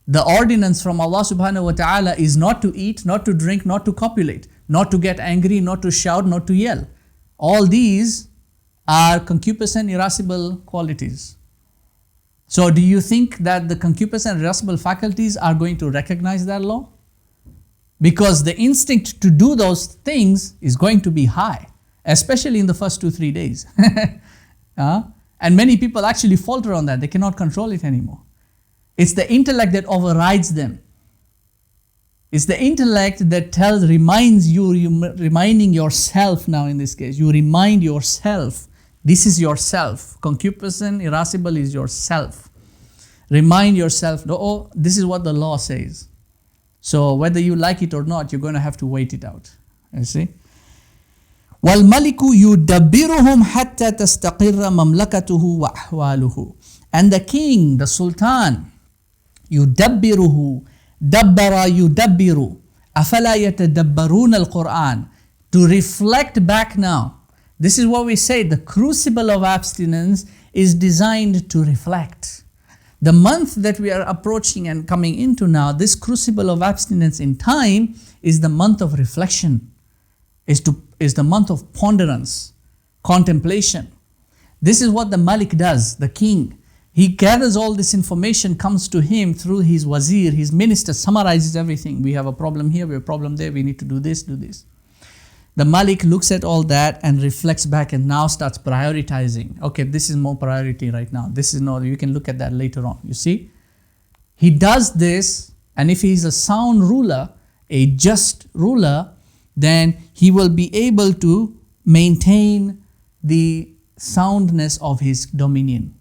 The ordinance from Allah subhanahu wa ta'ala is not to eat, not to drink, not to copulate, not to get angry, not to shout, not to yell. All these are concupiscent, irascible qualities. So do you think that the concupiscent, irascible faculties are going to recognize that law? Because the instinct to do those things is going to be high, especially in the first 2-3 days. And many people actually falter on that. They cannot control it anymore. It's the intellect that overrides them. It's the intellect that reminds you, reminding yourself now in this case. You remind yourself, this is yourself. Concupiscent, irascible is yourself. Remind yourself, oh, this is what the law says. So whether you like it or not, you're going to have to wait it out. You see? وَالْمَلِكُ يُدَبِّرُهُمْ حَتَّى تَسْتَقِرَّ مَمْلَكَتُهُ وَأَحْوَالُهُ. And the king, the sultan, يُدَبِّرُهُ دَبَّرَ يُدَبِّرُ أَفَلَا يَتَدَبَّرُونَ الْقُرْآنِ. To reflect back now. This is what we say, the crucible of abstinence is designed to reflect. The month that we are approaching and coming into now, this crucible of abstinence in time is the month of reflection, is the month of ponderance, contemplation. This is what the Malik does, the king. He gathers all this information, comes to him through his wazir, his minister, summarizes everything. We have a problem here, we have a problem there, we need to do this, do this. The Malik looks at all that and reflects back and now starts prioritizing. Okay, this is more priority right now. This is not, you can look at that later on. You see? He does this, and if he is a sound ruler, a just ruler, then he will be able to maintain the soundness of his dominion.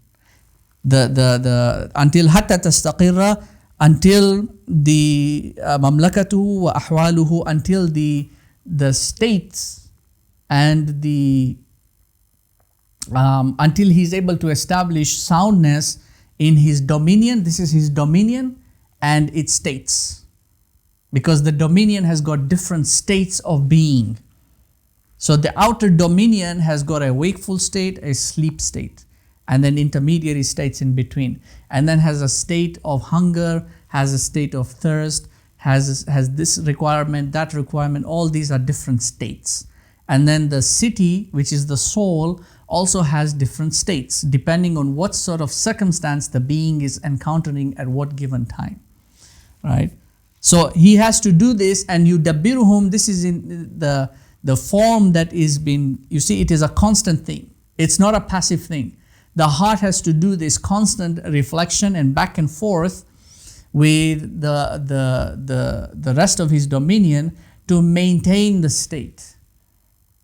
Until hatta tastaqirra, until the mamlakatuhu wa ahwaluhu, until the states and the until he's able to establish soundness in his dominion. This is his dominion and its states, because the dominion has got different states of being. So the outer dominion has got a wakeful state, a sleep state, and then intermediary states in between, and then has a state of hunger, has a state of thirst, has this requirement, that requirement. All these are different states. And then the city, which is the soul, also has different states depending on what sort of circumstance the being is encountering at what given time, right? So he has to do this, and yudabbiruhum, this is in the form that is been, you see, it is a constant thing. It's not a passive thing. The heart has to do this constant reflection and back and forth with the rest of his dominion to maintain the state.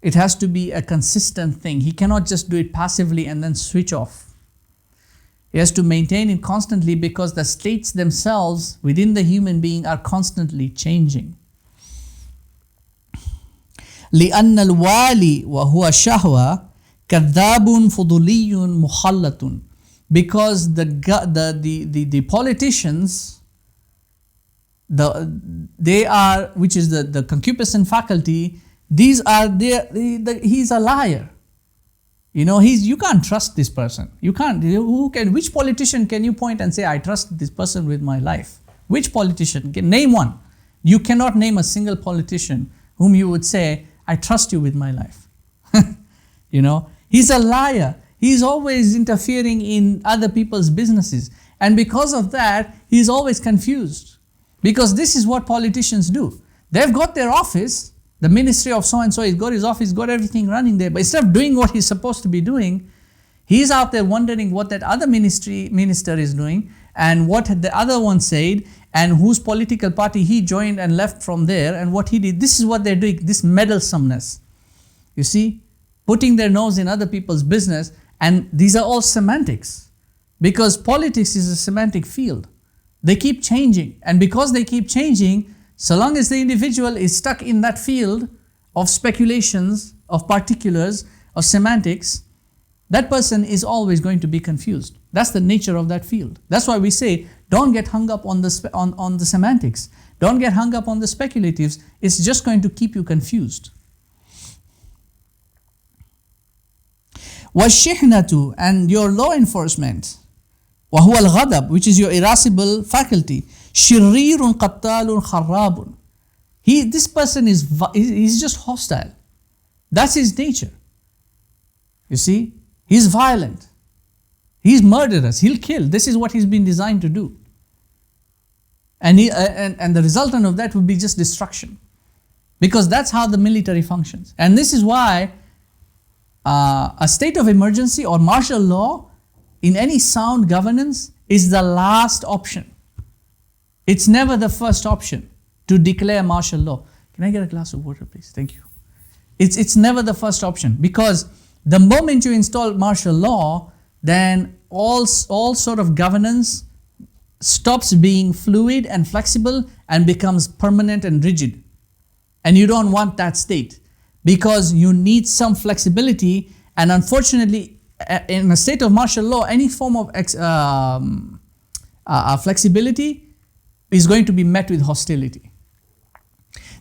It has to be a consistent thing. He cannot just do it passively and then switch off. He has to maintain it constantly because the states themselves within the human being are constantly changing. لأن الوالي وهو الشهوة كذاب فضولي مخلط. Because the politicians, they are, which is the concupiscent faculty, these are he's a liar. You know, you can't trust this person. You can't. Which politician can you point and say, I trust this person with my life? Which politician? Name one. You cannot name a single politician whom you would say, I trust you with my life. You know, he's a liar. He's always interfering in other people's businesses. And because of that, he's always confused. Because this is what politicians do. They've got their office, the ministry of so-and-so, he's got his office, got everything running there. But instead of doing what he's supposed to be doing, he's out there wondering what that other minister is doing and what the other one said and whose political party he joined and left from there and what he did. This is what they're doing, this meddlesomeness. You see, putting their nose in other people's business, and these are all semantics. Because politics is a semantic field. They keep changing, and because they keep changing, so long as the individual is stuck in that field of speculations, of particulars, of semantics, that person is always going to be confused. That's the nature of that field. That's why we say, don't get hung up on the semantics. Don't get hung up on the speculatives. It's just going to keep you confused. وَالشِّحْنَةُ, and your law enforcement, وَهُوَ الْغَضَبُ, which is your irascible faculty, شِرِّيرٌ قَتَّالٌ خَرَّابٌ. This person he's just hostile. That's his nature. You see, he's violent. He's murderous. He'll kill. This is what he's been designed to do. And the resultant of that would be just destruction. Because that's how the military functions. And this is why a state of emergency or martial law in any sound governance is the last option. It's never the first option to declare martial law. Can I get a glass of water, please? Thank you. It's never the first option, because the moment you install martial law, then all sort of governance stops being fluid and flexible and becomes permanent and rigid. And you don't want that state, because you need some flexibility, and unfortunately, in a state of martial law, any form of flexibility is going to be met with hostility.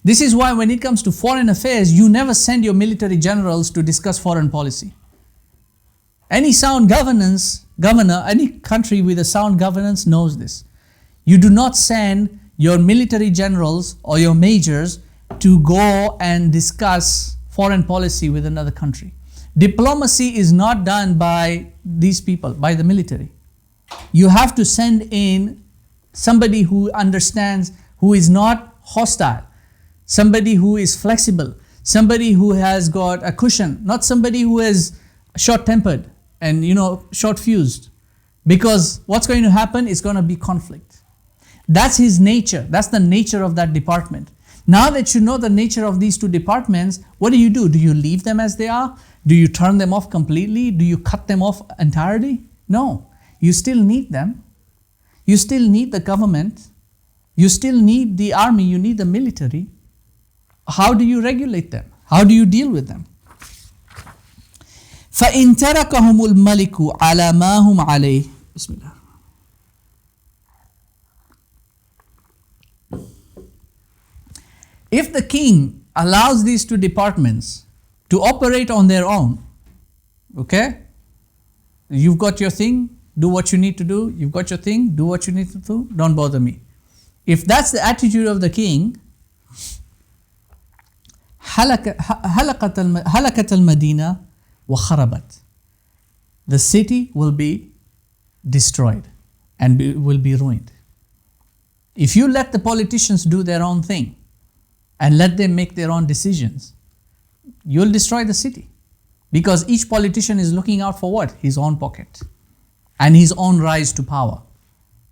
This is why when it comes to foreign affairs, you never send your military generals to discuss foreign policy. Any sound governor, any country with a sound governance knows this. You do not send your military generals or your majors to go and discuss foreign policy with another country. Diplomacy is not done by these people, by the military. You have to send in somebody who understands, who is not hostile, somebody who is flexible, somebody who has got a cushion, not somebody who is short-tempered and short-fused. Because what's going to happen is going to be conflict. That's his nature. That's the nature of that department. Now that you know the nature of these two departments, what do? Do you leave them as they are? Do you turn them off completely? Do you cut them off entirely? No. You still need them. You still need the government. You still need the army. You need the military. How do you regulate them? How do you deal with them? فَإِن تَرَكَهُمُ الْمَلِكُ عَلَى مَا هُمْ عَلَيْهِ. Bismillah. If the king allows these two departments to operate on their own, okay? You've got your thing, do what you need to do. You've got your thing, do what you need to do. Don't bother me. If that's the attitude of the king, هلكت المدينة وخربت. The city will be destroyed and will be ruined. If you let the politicians do their own thing and let them make their own decisions, you'll destroy the city. Because each politician is looking out for what? His own pocket. And his own rise to power.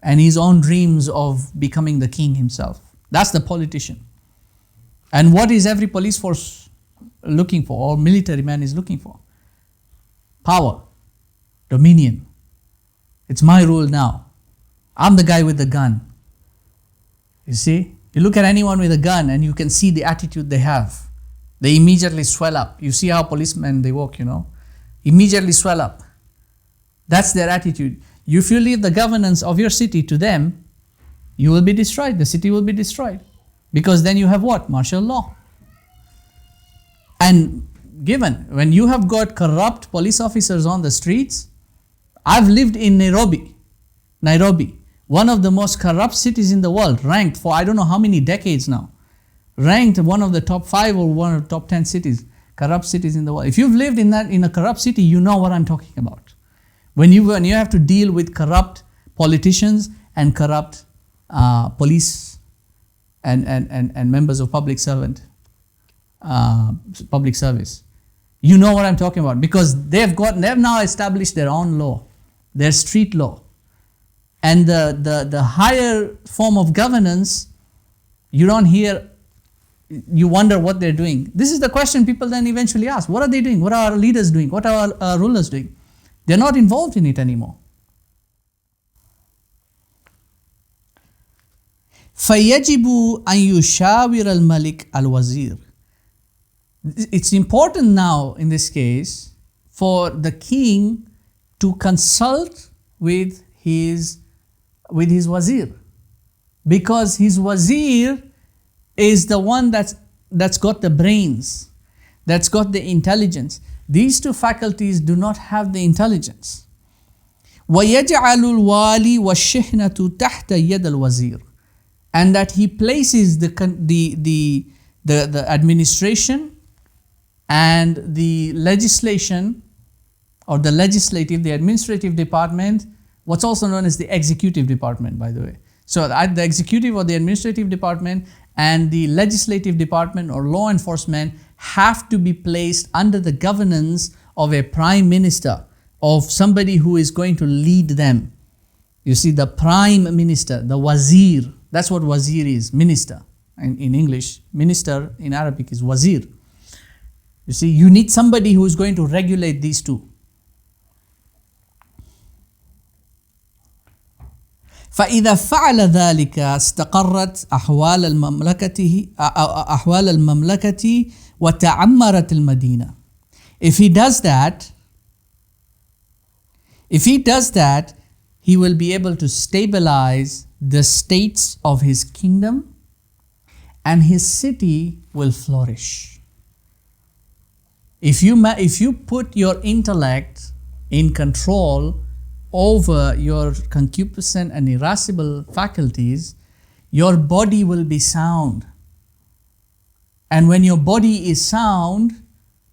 And his own dreams of becoming the king himself. That's the politician. And what is every police force looking for, or military man is looking for? Power, dominion, It's my rule now. I'm the guy with the gun. You see? You look at anyone with a gun and you can see the attitude they have. They immediately swell up. You see how policemen they walk, immediately swell up. That's their attitude. If you leave the governance of your city to them, you will be destroyed. The city will be destroyed. Because then you have what? Martial law. And given, when you have got corrupt police officers on the streets, I've lived in Nairobi, one of the most corrupt cities in the world, ranked for I don't know how many decades now, ranked one of the top 5 or one of the top 10 cities, corrupt cities in the world. If you've lived in a corrupt city, you know what I'm talking about. When you have to deal with corrupt politicians and corrupt police and members of public service, you know what I'm talking about, because they've now established their own law, their street law, and the higher form of governance. You don't hear. You wonder what they're doing. This is the question people then eventually ask: what are they doing? What are our leaders doing? What are our rulers doing? They're not involved in it anymore. فَيَجِبُ أَن يُشَاوِرَ الْمَلِكَ الْوَزِيرِ. It's important now in this case for the king to consult with his wazir, because his wazir is the one that's got the brains, that's got the intelligence. These two faculties do not have the intelligence. وَيَجْعَلُ الْوَالِي وَالشِّحْنَةُ تَحْتَ يَدَ الْوَزِيرِ. And that he places the administration and the legislation, or the legislative, the administrative department, what's also known as the executive department, by the way. So the executive or the administrative department and the legislative department or law enforcement have to be placed under the governance of a prime minister, of somebody who is going to lead them. You see, the prime minister, the wazir, that's what wazir is, minister. In English, minister in Arabic is wazir. You see, you need somebody who is going to regulate these two. فإذا فعل ذلك استقرت أحوال المملكة وتعمرت المدينة. If he does that, he will be able to stabilize the states of his kingdom, and his city will flourish. If you put your intellect in control over your concupiscent and irascible faculties, your body will be sound. And when your body is sound,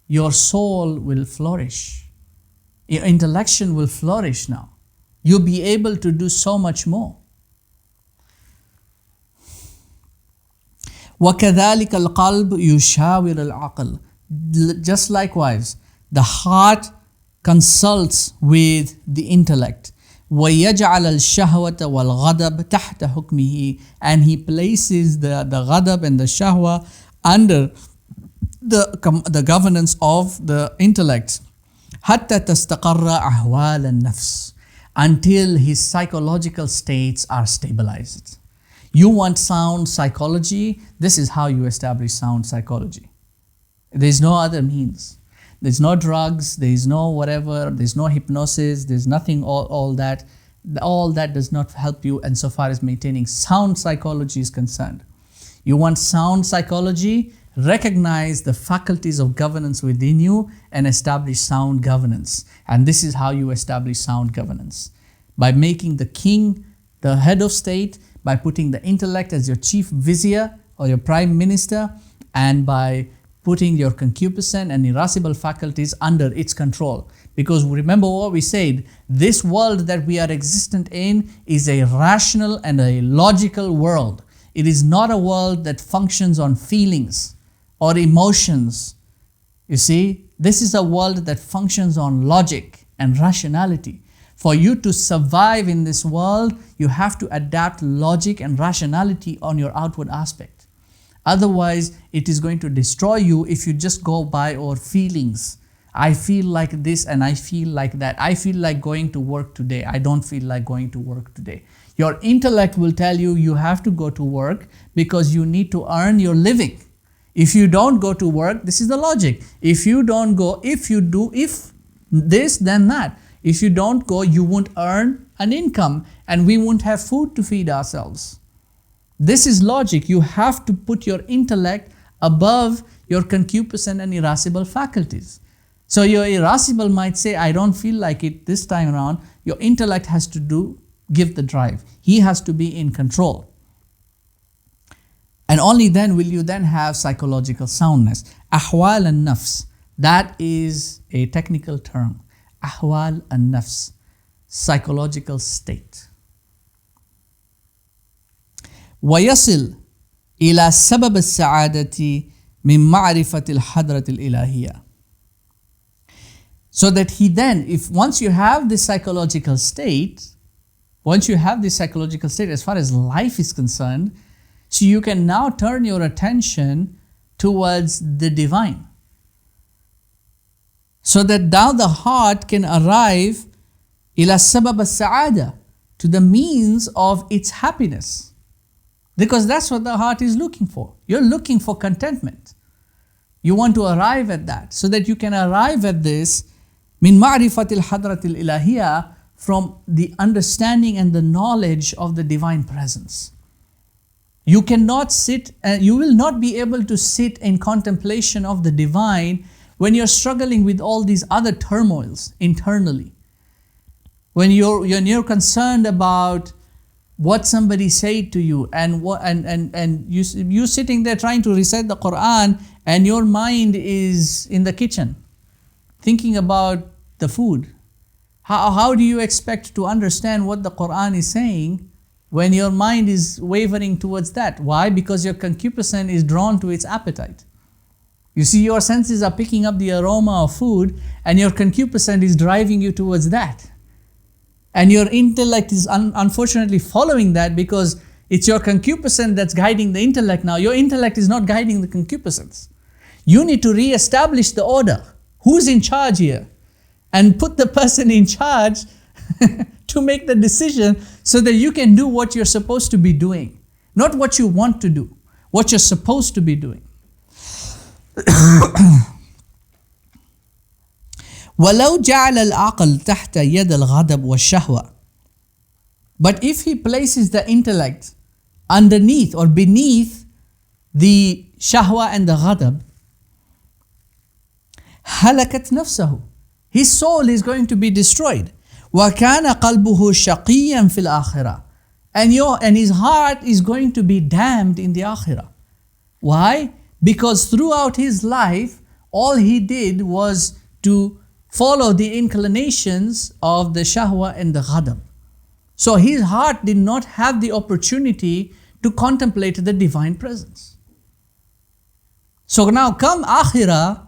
your soul will flourish. Your intellection will flourish now. You'll be able to do so much more. وَكَذَلِكَ الْقَلْبُ يُشَاوِرُ الْعَقْلِ. Just likewise, the heart consults with the intellect. وَيَجْعَلَ الشَّهْوَةَ وَالْغَضَبَ تَحْتَ حُكْمِهِ. And he places the ghadab and the shahwa under the governance of the intellect. حَتَّى تَسْتَقَرَّ أَحْوَالَ النَّفْسِ. Until his psychological states are stabilized. You want sound psychology? This is how you establish sound psychology. There's no other means. There's no drugs, there's no whatever, there's no hypnosis, there's nothing, all that. All that does not help you insofar as maintaining sound psychology is concerned. You want sound psychology? Recognize the faculties of governance within you and establish sound governance. And this is how you establish sound governance. By making the king the head of state, by putting the intellect as your chief vizier or your prime minister, and by putting your concupiscent and irascible faculties under its control. Because remember what we said, this world that we are existent in is a rational and a logical world. It is not a world that functions on feelings or emotions. You see, this is a world that functions on logic and rationality. For you to survive in this world, you have to adapt logic and rationality on your outward aspect. Otherwise, it is going to destroy you if you just go by our feelings, I feel like this and I feel like that. I feel like going to work today. I don't feel like going to work today. Your intellect will tell you you have to go to work because you need to earn your living. If you don't go to work, this is the logic. If you don't go, if you do, if this, then that. If you don't go, you won't earn an income and we won't have food to feed ourselves. This is logic. You have to put your intellect above your concupiscent and irascible faculties. So your irascible might say, I don't feel like it this time around. Your intellect has to give the drive. He has to be in control. And only then will you then have psychological soundness. Ahwal al-nafs, that is a technical term. Ahwal al-nafs, psychological state. ويصل إلى سبب السعادة من معرفة الحضرة الإلهية. So that he then, once you have this psychological state, as far as life is concerned, so you can now turn your attention towards the divine. So that now the heart can arrive إلى سبب السعادة, to the means of its happiness. Because that's what the heart is looking for. You're looking for contentment. You want to arrive at that, so that you can arrive at this min ma'rifatil hadratil ilahiyya, from the understanding and the knowledge of the divine presence. You cannot sit, and you will not be able to sit in contemplation of the divine when you're struggling with all these other turmoils internally. When you're concerned about what somebody said to you, and you sitting there trying to recite the Quran, and your mind is in the kitchen thinking about the food. How do you expect to understand what the Quran is saying when your mind is wavering towards that? Why? Because your concupiscence is drawn to its appetite. You see, your senses are picking up the aroma of food, and your concupiscence is driving you towards that. And your intellect is unfortunately following that, because it's your concupiscence that's guiding the intellect now. Your intellect is not guiding the concupiscence. You need to re-establish the order. Who's in charge here? And put the person in charge to make the decision, so that you can do what you're supposed to be doing. Not what you want to do, what you're supposed to be doing. وَلَوْ جَعَلَ الْعَقْلِ تَحْتَ يَدَ الْغَضَبِ وَالشَّهْوَةِ. But if he places the intellect underneath or beneath the shahwa and the ghadab, هَلَكَتْ نَفْسَهُ, his soul is going to be destroyed. وَكَانَ قَلْبُهُ شَقِيًّا فِي الْآخِرَةِ, and his heart is going to be damned in the akhirah. Why? Because throughout his life, all he did was to follow the inclinations of the shahwa and the ghadab. So his heart did not have the opportunity to contemplate the divine presence. So now come akhirah,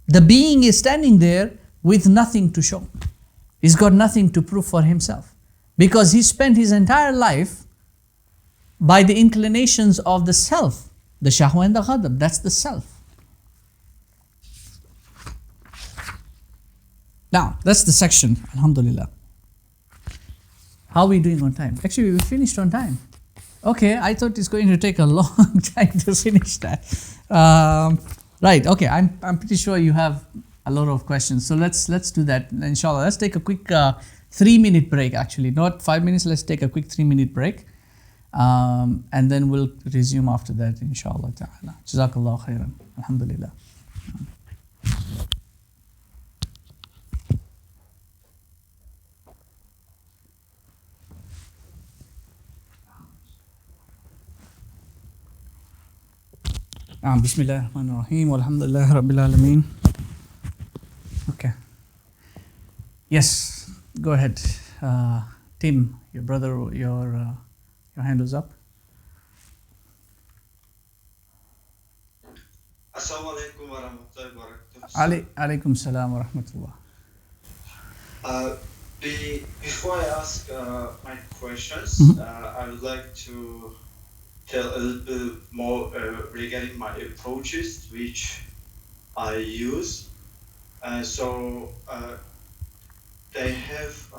the being is standing there with nothing to show. He's got nothing to prove for himself, because he spent his entire life by the inclinations of the self, the shahwa and the ghadab. That's the self. Now, that's the section, alhamdulillah. How are we doing on time? Actually, we finished on time. Okay, I thought it's going to take a long time to finish that. Right, okay, I'm pretty sure you have a lot of questions. So let's do that, inshallah. Let's take a quick 3-minute break, actually. Not 5 minutes, let's take a quick 3-minute break. And then we'll resume after that, inshallah ta'ala. Jazakallah khairan. Alhamdulillah. Bismillah ar-Rahman ar-Rahim. Alhamdulillah Rabbil Alameen. Okay. Yes, go ahead. Tim, your brother, your hand was up. Assalamu alaikum wa rahmatullahi wa barakatuh. Alaikum salam wa rahmatullah. Before I ask my questions, I would like to tell a little bit more regarding my approaches which I use. So they have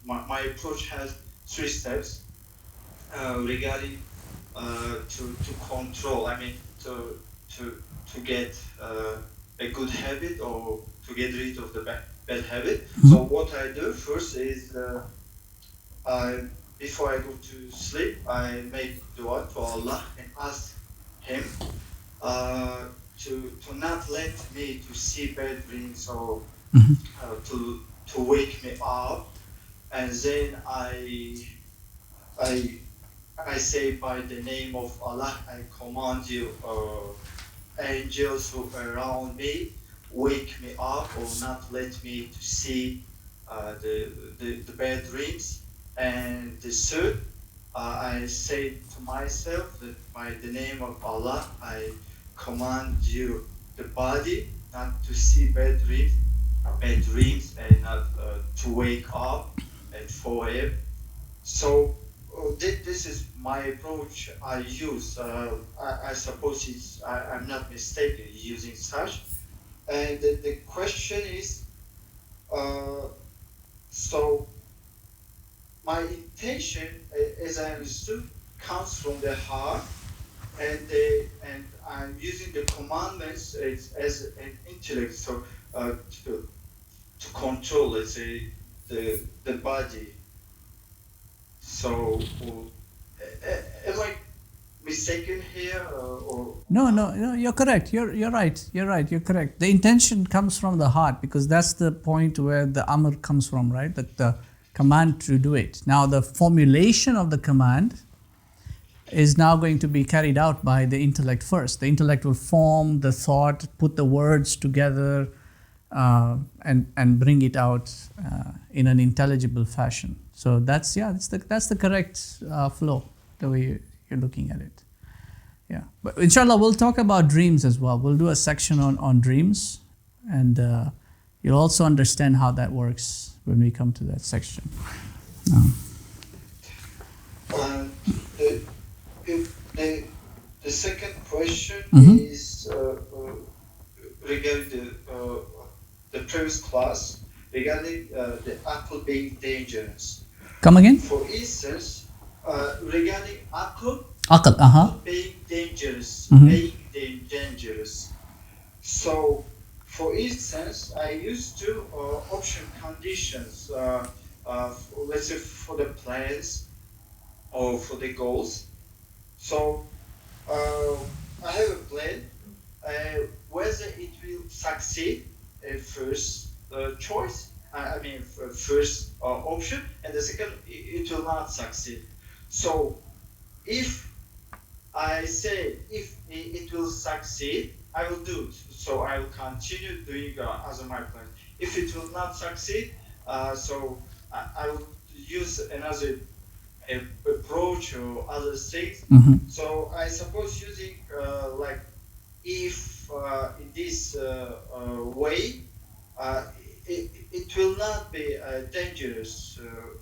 my approach has 3 steps regarding to control. I mean to get a good habit or to get rid of the bad habit. So what I do first is before I go to sleep, I make dua to Allah and ask Him to not let me to see bad dreams or to wake me up, and then I say by the name of Allah, I command you, angels who are around me, wake me up or not let me to see the bad dreams. And the third, I say to myself that by the name of Allah, I command you, the body, not to see bad dreams, and not to wake up at 4 a.m. So this is my approach I use. I suppose I'm not mistaken using such. And the question is, so my intention, as I understood, comes from the heart, and I'm using the commandments as an intellect, so to control, let's say, the body. So, am I mistaken here, or? No, you're correct. You're right. You're correct. The intention comes from the heart, because that's the point where the amr comes from, right? That the command to do it. Now, the formulation of the command is now going to be carried out by the intellect first. The intellect will form the thought, put the words together, and bring it out in an intelligible fashion. So that's the correct flow, the way you're looking at it. Yeah, but inshallah we'll talk about dreams as well. We'll do a section on dreams, and you'll also understand how that works when we come to that section. The second question is regarding the previous class, regarding the apple being dangerous. Come again? For instance, regarding apple being dangerous, dangerous. So, for instance, I used to option conditions, let's say for the plans or for the goals. So, I have a plan, whether it will succeed at first choice, first option, and the second, it will not succeed. So, if I say if it will succeed, I will do it. So I will continue doing as my plan. If it will not succeed, so I will use another approach or other things. So I suppose using like if in this way, it will not be dangerous.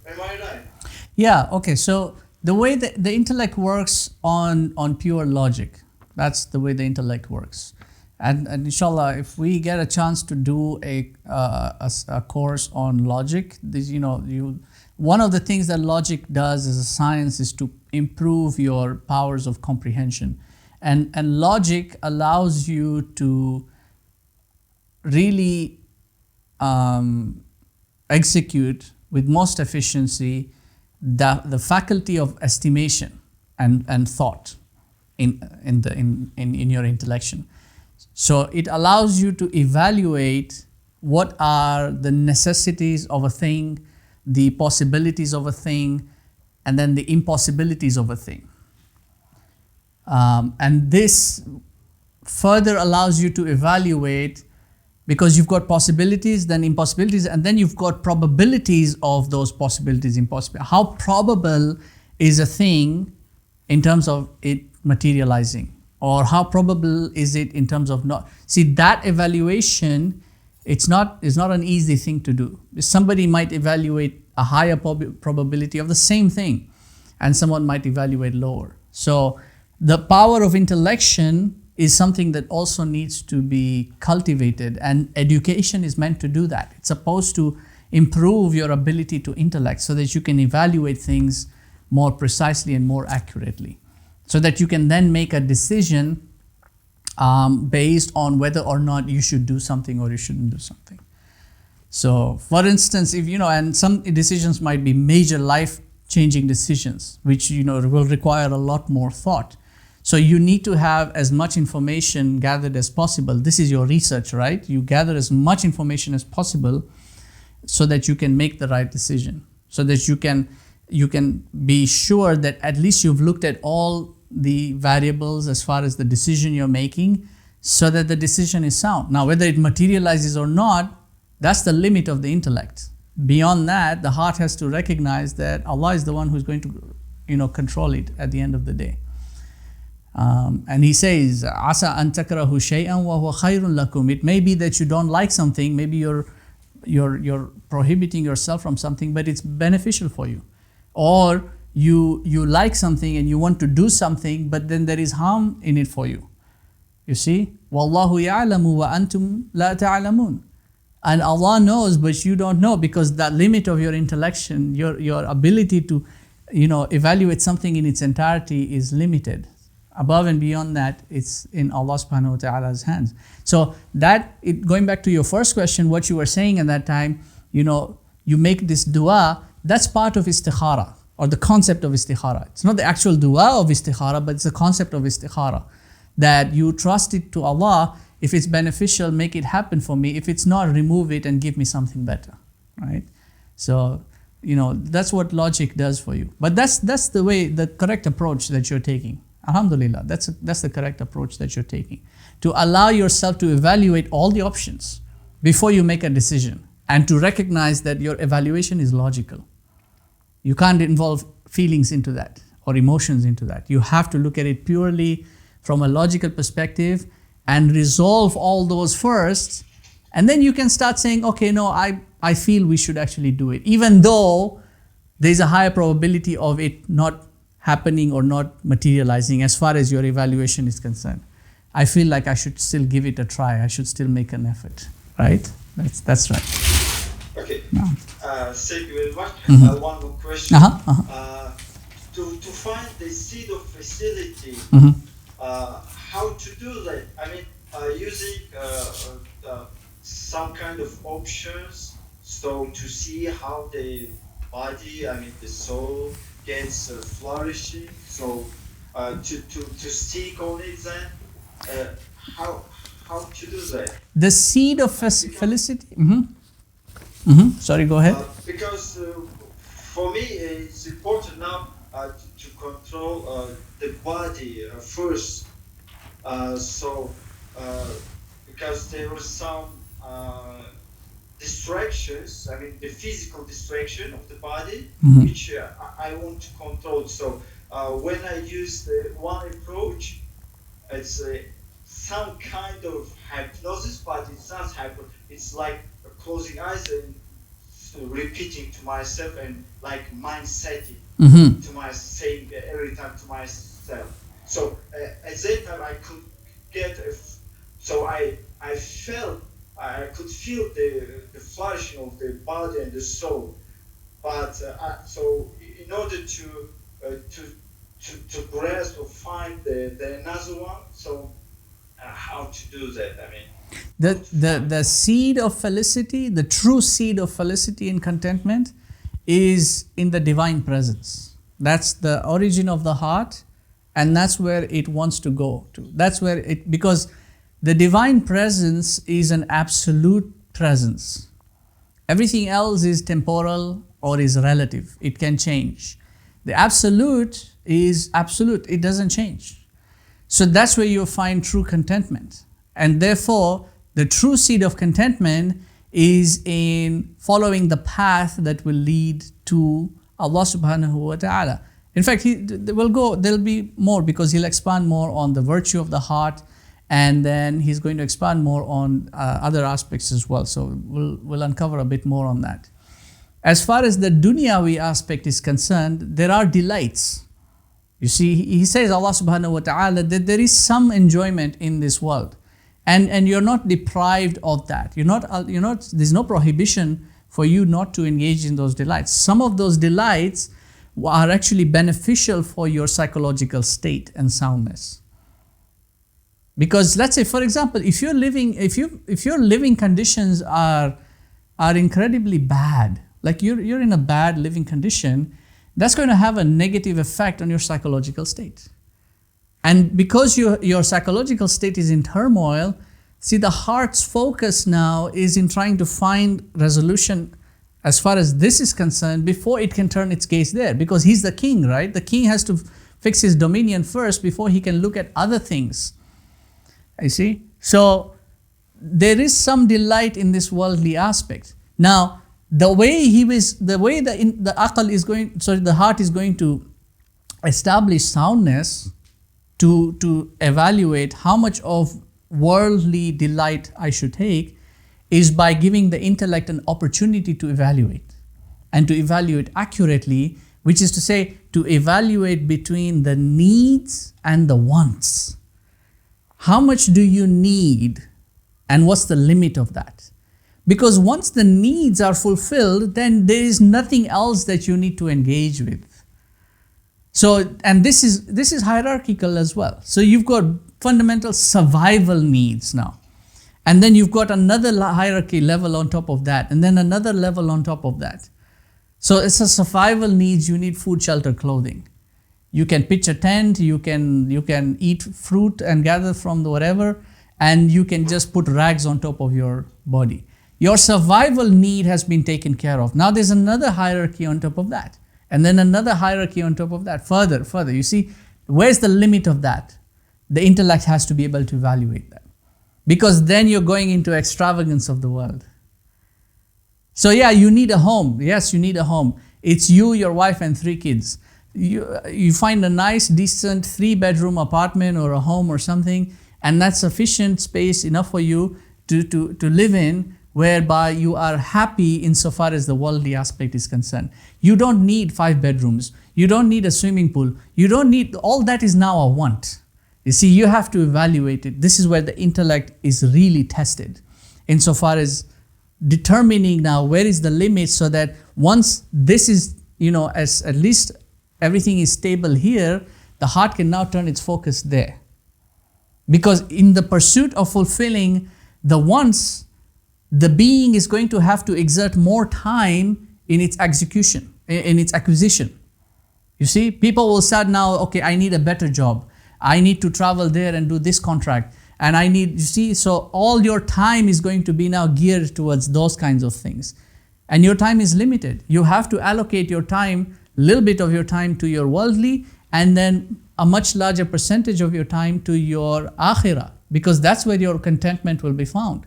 Am I right? Yeah. Okay. So the way the intellect works on pure logic, that's the way the intellect works. And inshallah, if we get a chance to do a course on logic, one of the things that logic does as a science is to improve your powers of comprehension. And logic allows you to really execute with most efficiency the faculty of estimation and thought in your intellection. So it allows you to evaluate what are the necessities of a thing, the possibilities of a thing, and then the impossibilities of a thing. And this further allows you to evaluate, because you've got possibilities, then impossibilities, and then you've got probabilities of those possibilities, impossibilities. How probable is a thing in terms of it materializing? Or how probable is it in terms of not? See, that evaluation, it's not an easy thing to do. Somebody might evaluate a higher probability of the same thing, and someone might evaluate lower. So the power of intellection is something that also needs to be cultivated, and education is meant to do that. It's supposed to improve your ability to intellect so that you can evaluate things more precisely and more accurately, so that you can then make a decision based on whether or not you should do something or you shouldn't do something. So for instance, if and some decisions might be major life-changing decisions, which will require a lot more thought. So you need to have as much information gathered as possible. This is your research, right? You gather as much information as possible so that you can make the right decision, so that you can be sure that at least you've looked at all the variables as far as the decision you're making, so that the decision is sound. Now, whether it materializes or not, that's the limit of the intellect. Beyond that, the heart has to recognize that Allah is the one who's going to control it at the end of the day. And he says, "Asa an takrahu shay'an wa huwa khayrun lakum." It may be that you don't like something, maybe you're prohibiting yourself from something, but it's beneficial for you. Or you like something and you want to do something, but then there is harm in it for you. You see? Wallahu ya'lamu wa antum la ta'lamun. And Allah knows, but you don't know, because the limit of your intellection, your ability to evaluate something in its entirety is limited. Above and beyond that, it's in Allah subhanahu wa ta'ala's hands. So going back to your first question, what you were saying at that time, you make this dua, that's part of istikhara, or the concept of istikhara. It's not the actual dua of istikhara, but it's the concept of istikhara, that you trust it to Allah. If it's beneficial, make it happen for me. If it's not, remove it and give me something better, right? So, that's what logic does for you. But that's the correct approach that you're taking. Alhamdulillah, that's the correct approach that you're taking. To allow yourself to evaluate all the options before you make a decision, and to recognize that your evaluation is logical. You can't involve feelings into that or emotions into that. You have to look at it purely from a logical perspective and resolve all those first, and then you can start saying, okay, no, I feel we should actually do it, even though there's a higher probability of it not happening or not materializing as far as your evaluation is concerned. I feel like I should still give it a try. I should still make an effort, right? That's right. Okay. No. Thank you very much. Mm-hmm. One more question. To find the seed of facility, Mm-hmm. How to do that? I mean, using some kind of options, so to see how the body, the soul gets flourishing. So to seek on it then, how to do that? The seed of felicity. Mm-hmm. Mm-hmm. Sorry, go ahead. Because for me, it's important now to control the body first. Because there were some distractions, the physical distraction of the body, Mm-hmm. which I want to control. So when I use the one approach, it's some kind of hypnosis, but it's not hypnosis. It's like closing eyes and repeating to myself, and like mind setting Mm-hmm. to saying every time to myself. So at that time I could get I felt I could feel the flourishing of the body and the soul. But so in order to grasp or find the another one, so how to do that? The seed of felicity, the true seed of felicity and contentment, is in the divine presence. That's the origin of the heart, and that's where it wants to go to. That's where because the divine presence is an absolute presence. Everything else is temporal or is relative. It can change. The absolute is absolute. It doesn't change. So that's where you find true contentment. And therefore, the true seed of contentment is in following the path that will lead to Allah subhanahu wa ta'ala. In fact, there'll be more, because he'll expand more on the virtue of the heart, and then he's going to expand more on other aspects as well. So we'll uncover a bit more on that. As far as the dunyawi aspect is concerned, there are delights. You see, he says, Allah subhanahu wa ta'ala, that there is some enjoyment in this world. And you're not deprived of that. There's no prohibition for you not to engage in those delights. Some of those delights are actually beneficial for your psychological state and soundness. Because let's say, for example, if your living conditions are incredibly bad, like you're in a bad living condition, that's going to have a negative effect on your psychological state. And because your psychological state is in turmoil, see, the heart's focus now is in trying to find resolution as far as this is concerned before it can turn its gaze there. Because he's the king, right? The king has to fix his dominion first before he can look at other things. You see? So there is some delight in this worldly aspect. Now, the heart is going to establish soundness to evaluate how much of worldly delight I should take is by giving the intellect an opportunity to evaluate, and to evaluate accurately, which is to say, to evaluate between the needs and the wants. How much do you need, and what's the limit of that? Because once the needs are fulfilled, then there is nothing else that you need to engage with. So, and this is hierarchical as well. So you've got fundamental survival needs now. And then you've got another hierarchy level on top of that, and then another level on top of that. So it's a survival needs. You need food, shelter, clothing. You can pitch a tent, you can eat fruit and gather from the whatever, and you can just put rags on top of your body. Your survival need has been taken care of. Now there's another hierarchy on top of that, and then another hierarchy on top of that, further. You see, where's the limit of that? The intellect has to be able to evaluate that. Because then you're going into extravagance of the world. So yeah, you need a home. Yes, you need a home. It's you, your wife, and 3 kids. You find a nice, decent 3-bedroom apartment or a home or something, and that's sufficient space enough for you to live in, whereby you are happy insofar as the worldly aspect is concerned. You don't need 5 bedrooms. You don't need a swimming pool. You don't need, all that is now a want. You see, you have to evaluate it. This is where the intellect is really tested, insofar as determining now where is the limit, so that once this is, as at least everything is stable here, the heart can now turn its focus there. Because in the pursuit of fulfilling the wants, the being is going to have to exert more time in its execution, in its acquisition. You see, people will start now, okay, I need a better job. I need to travel there and do this contract. And I need, you see, so all your time is going to be now geared towards those kinds of things. And your time is limited. You have to allocate your time, a little bit of your time to your worldly, and then a much larger percentage of your time to your akhirah, because that's where your contentment will be found.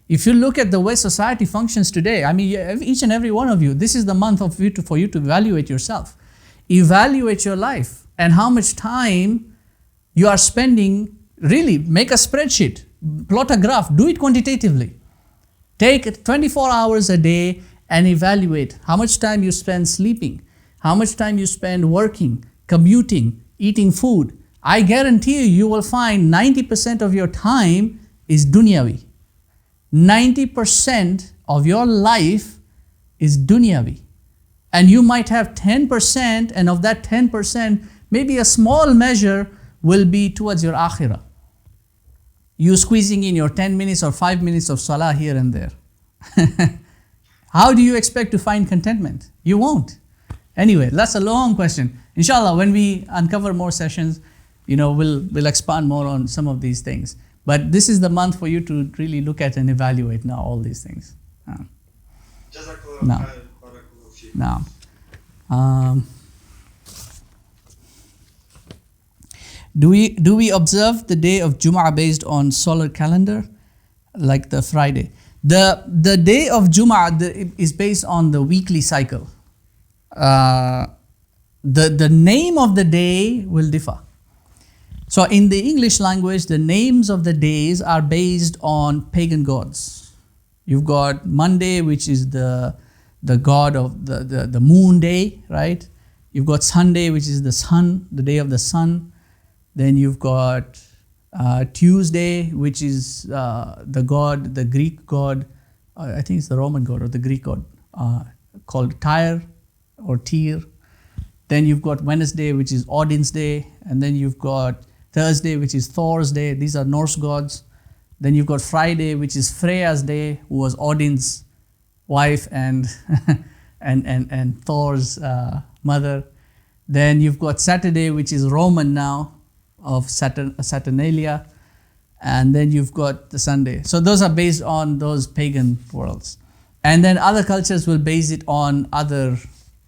If you look at the way society functions today, I mean, each and every one of you, this is the month for you to evaluate yourself. Evaluate your life and how much time you are spending. Really, make a spreadsheet, plot a graph, do it quantitatively. Take 24 hours a day and evaluate how much time you spend sleeping, how much time you spend working, commuting, eating food. I guarantee you will find 90% of your time is dunyavi. 90% of your life is dunyavi. And you might have 10%, and of that 10%, maybe a small measure will be towards your akhirah. You squeezing in your 10 minutes or 5 minutes of salah here and there. How do you expect to find contentment? You won't. Anyway, that's a long question. Inshallah, when we uncover more sessions, we'll expand more on some of these things. But this is the month for you to really look at and evaluate now all these things. Now. Do we observe the day of Jum'ah based on solar calendar, like the Friday? The day of Jum'ah is based on the weekly cycle. The name of the day will differ. So in the English language, the names of the days are based on pagan gods. You've got Monday, which is the god of the moon day, right? You've got Sunday, which is the sun, the day of the sun. Then you've got Tuesday, which is the god, the Greek god, I think it's the Roman god or the Greek god, called Tyre or Tyr. Then you've got Wednesday, which is Odin's day. And then you've got Thursday, which is Thor's day. These are Norse gods. Then you've got Friday, which is Freya's day, who was Odin's wife and and Thor's mother. Then you've got Saturday, which is Roman now, of Saturnalia. And then you've got the Sunday. So those are based on those pagan worlds. And then other cultures will base it on other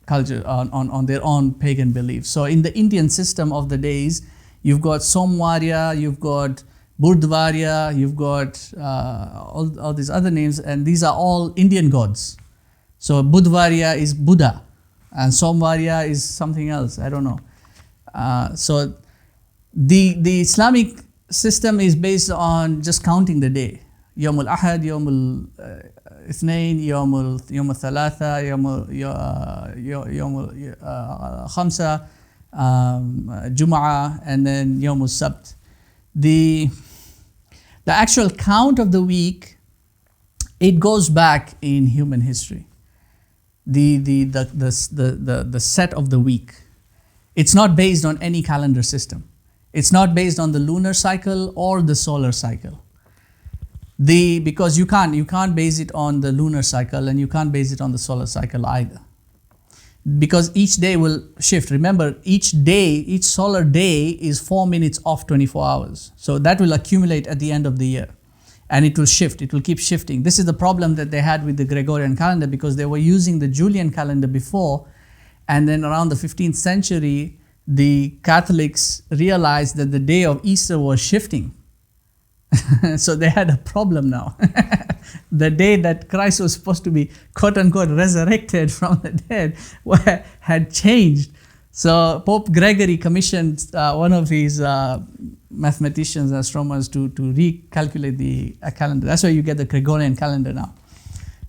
culture, on their own pagan beliefs. So in the Indian system of the days, you've got Somvarya, you've got Burdvarya, you've got all these other names, and these are all Indian gods. So Budvarya is Buddha, and Somvarya is something else, I don't know. So the Islamic system is based on just counting the day. Yawm al-Ahad, Yawm al-Ithnain, Yawm al-Thalatha, Yawm al-Khamsa, Jum'ah, and then Yawm al-Sabt. The actual count of the week, it goes back in human history. The set of the week. It's not based on any calendar system. It's not based on the lunar cycle or the solar cycle. Because you can't base it on the lunar cycle and you can't base it on the solar cycle either. Because each day will shift. Remember, each solar day is 4 minutes off 24 hours. So that will accumulate at the end of the year. And it will shift, it will keep shifting. This is the problem that they had with the Gregorian calendar, because they were using the Julian calendar before, and then around the 15th century, the Catholics realized that the day of Easter was shifting. So they had a problem now. The day that Christ was supposed to be, quote unquote, resurrected from the dead had changed. So Pope Gregory commissioned one of his mathematicians, astronomers, to recalculate the calendar. That's why you get the Gregorian calendar now.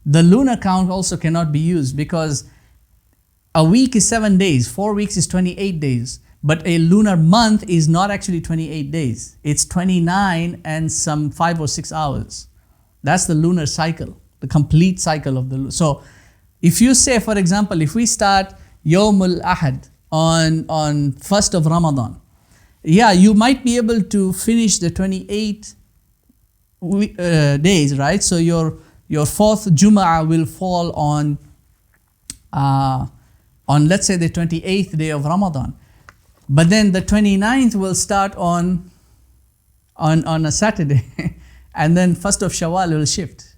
The lunar count also cannot be used, because a week is 7 days, 4 weeks is 28 days. But a lunar month is not actually 28 days. It's 29 and some 5 or 6 hours. That's the lunar cycle, the complete cycle of the. So if you say, for example, if we start Yawm al-Ahad on 1st of Ramadan, yeah, you might be able to finish the 28 days, right? So your fourth Jum'ah will fall on let's say the 28th day of Ramadan. But then the 29th will start on a Saturday, and then 1st of Shawwal will shift.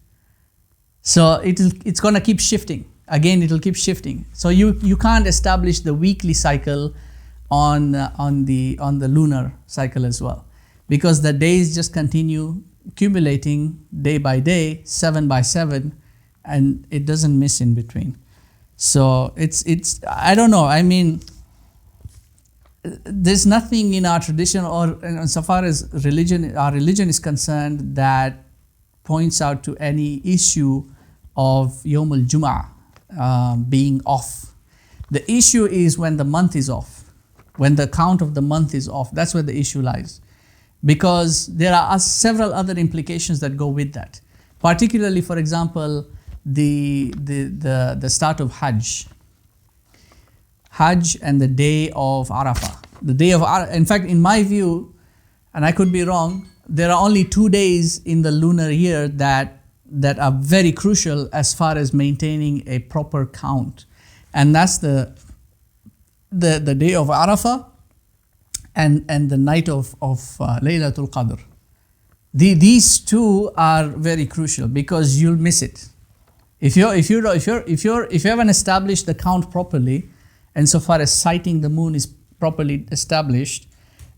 So it's going to keep shifting. Again, it will keep shifting. So you can't establish the weekly cycle on the lunar cycle as well, because the days just continue accumulating day by day, 7 by 7, and it doesn't miss in between. So it's I don't know. I mean, there's nothing in our tradition or so far as our religion is concerned that points out to any issue of Yawm al-Jum'ah being off. The issue is when the month is off, when the count of the month is off. That's where the issue lies, because there are several other implications that go with that. Particularly, for example, the start of Hajj and the day of Arafah. The day of Arafah, in fact, in my view, and I could be wrong, there are only 2 days in the lunar year that are very crucial as far as maintaining a proper count. And that's the day of Arafah and the night of Laylatul Qadr. These two are very crucial, because you'll miss it. If you haven't established the count properly, and so far as sighting the moon is properly established,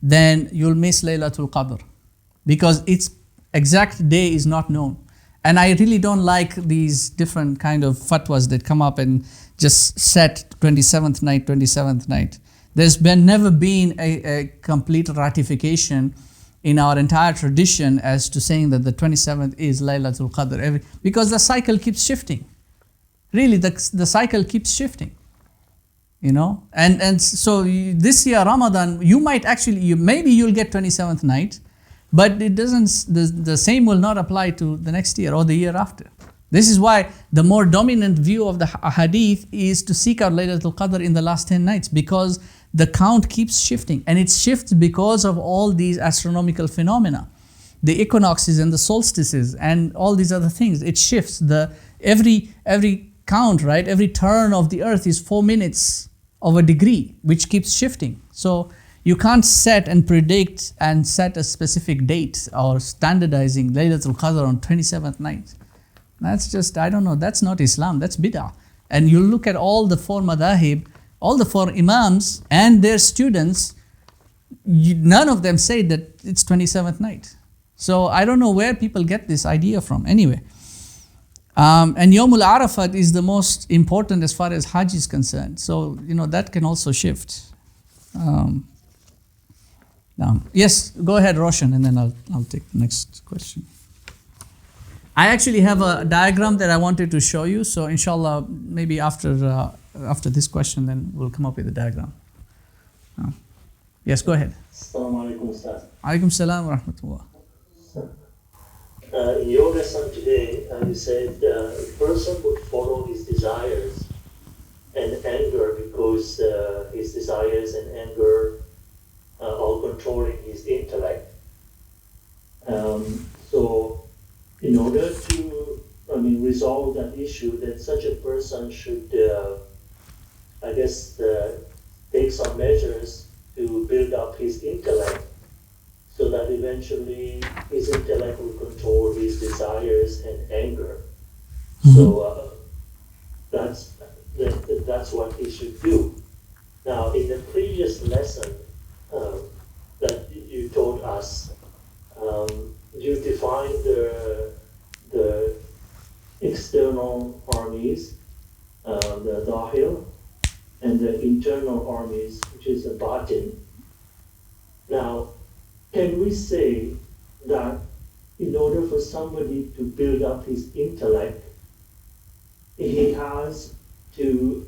then you'll miss Laylatul Qadr, because its exact day is not known. And I really don't like these different kind of fatwas that come up and just set 27th night. There's never been a complete ratification in our entire tradition as to saying that the 27th is Laylatul Qadr, because the cycle keeps shifting. Really, the cycle keeps shifting. you know. And so this year Ramadan, you might actually, maybe you'll get 27th night, but it doesn't, the same will not apply to the next year or the year after. This is why the more dominant view of the hadith is to seek out Laylatul Qadr in the last 10 nights, because the count keeps shifting, and it shifts because of all these astronomical phenomena, the equinoxes and the solstices and all these other things. It shifts. Every count, right? Every turn of the earth is 4 minutes of a degree, which keeps shifting. So you can't set and predict and set a specific date or standardizing Laylatul Qadr on 27th night. That's just, I don't know, that's not Islam, that's bid'ah. And you look at all the four madahib, all the four imams and their students, none of them say that it's 27th night. So I don't know where people get this idea from. Anyway, and Yawmul Arafat is the most important as far as Hajj is concerned. So, you know, that can also shift. Yes, go ahead, Roshan, and then I'll take the next question. I actually have a diagram that I wanted to show you. So inshallah, maybe after this question, then we'll come up with a diagram. Yes, go ahead. Assalamu alaikum, Ustaz. Alaikum salam wa rahmatullah. In your lesson today, you said a person would follow his desires and anger because his desires and anger are controlling his intellect. So, in order to, resolve that issue, then such a person should, take some measures to build up his intellect, so that eventually his intellect will control his desires and anger. Mm-hmm. So that's what he should do. Now, in the previous lesson that you taught us, you defined the external armies, the Dahil, and the internal armies, which is the Batin. Now, can we say that in order for somebody to build up his intellect, he has to,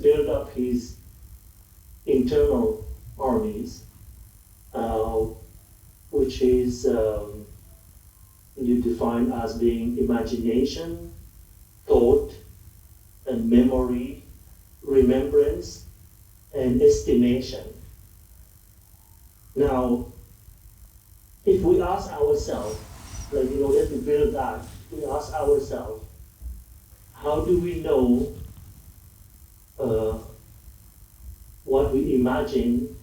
build up his internal armies, which is you define as being imagination, thought, and memory, remembrance, and estimation. Now, if we ask ourselves, in order to build that, we ask ourselves, how do we know what we imagine,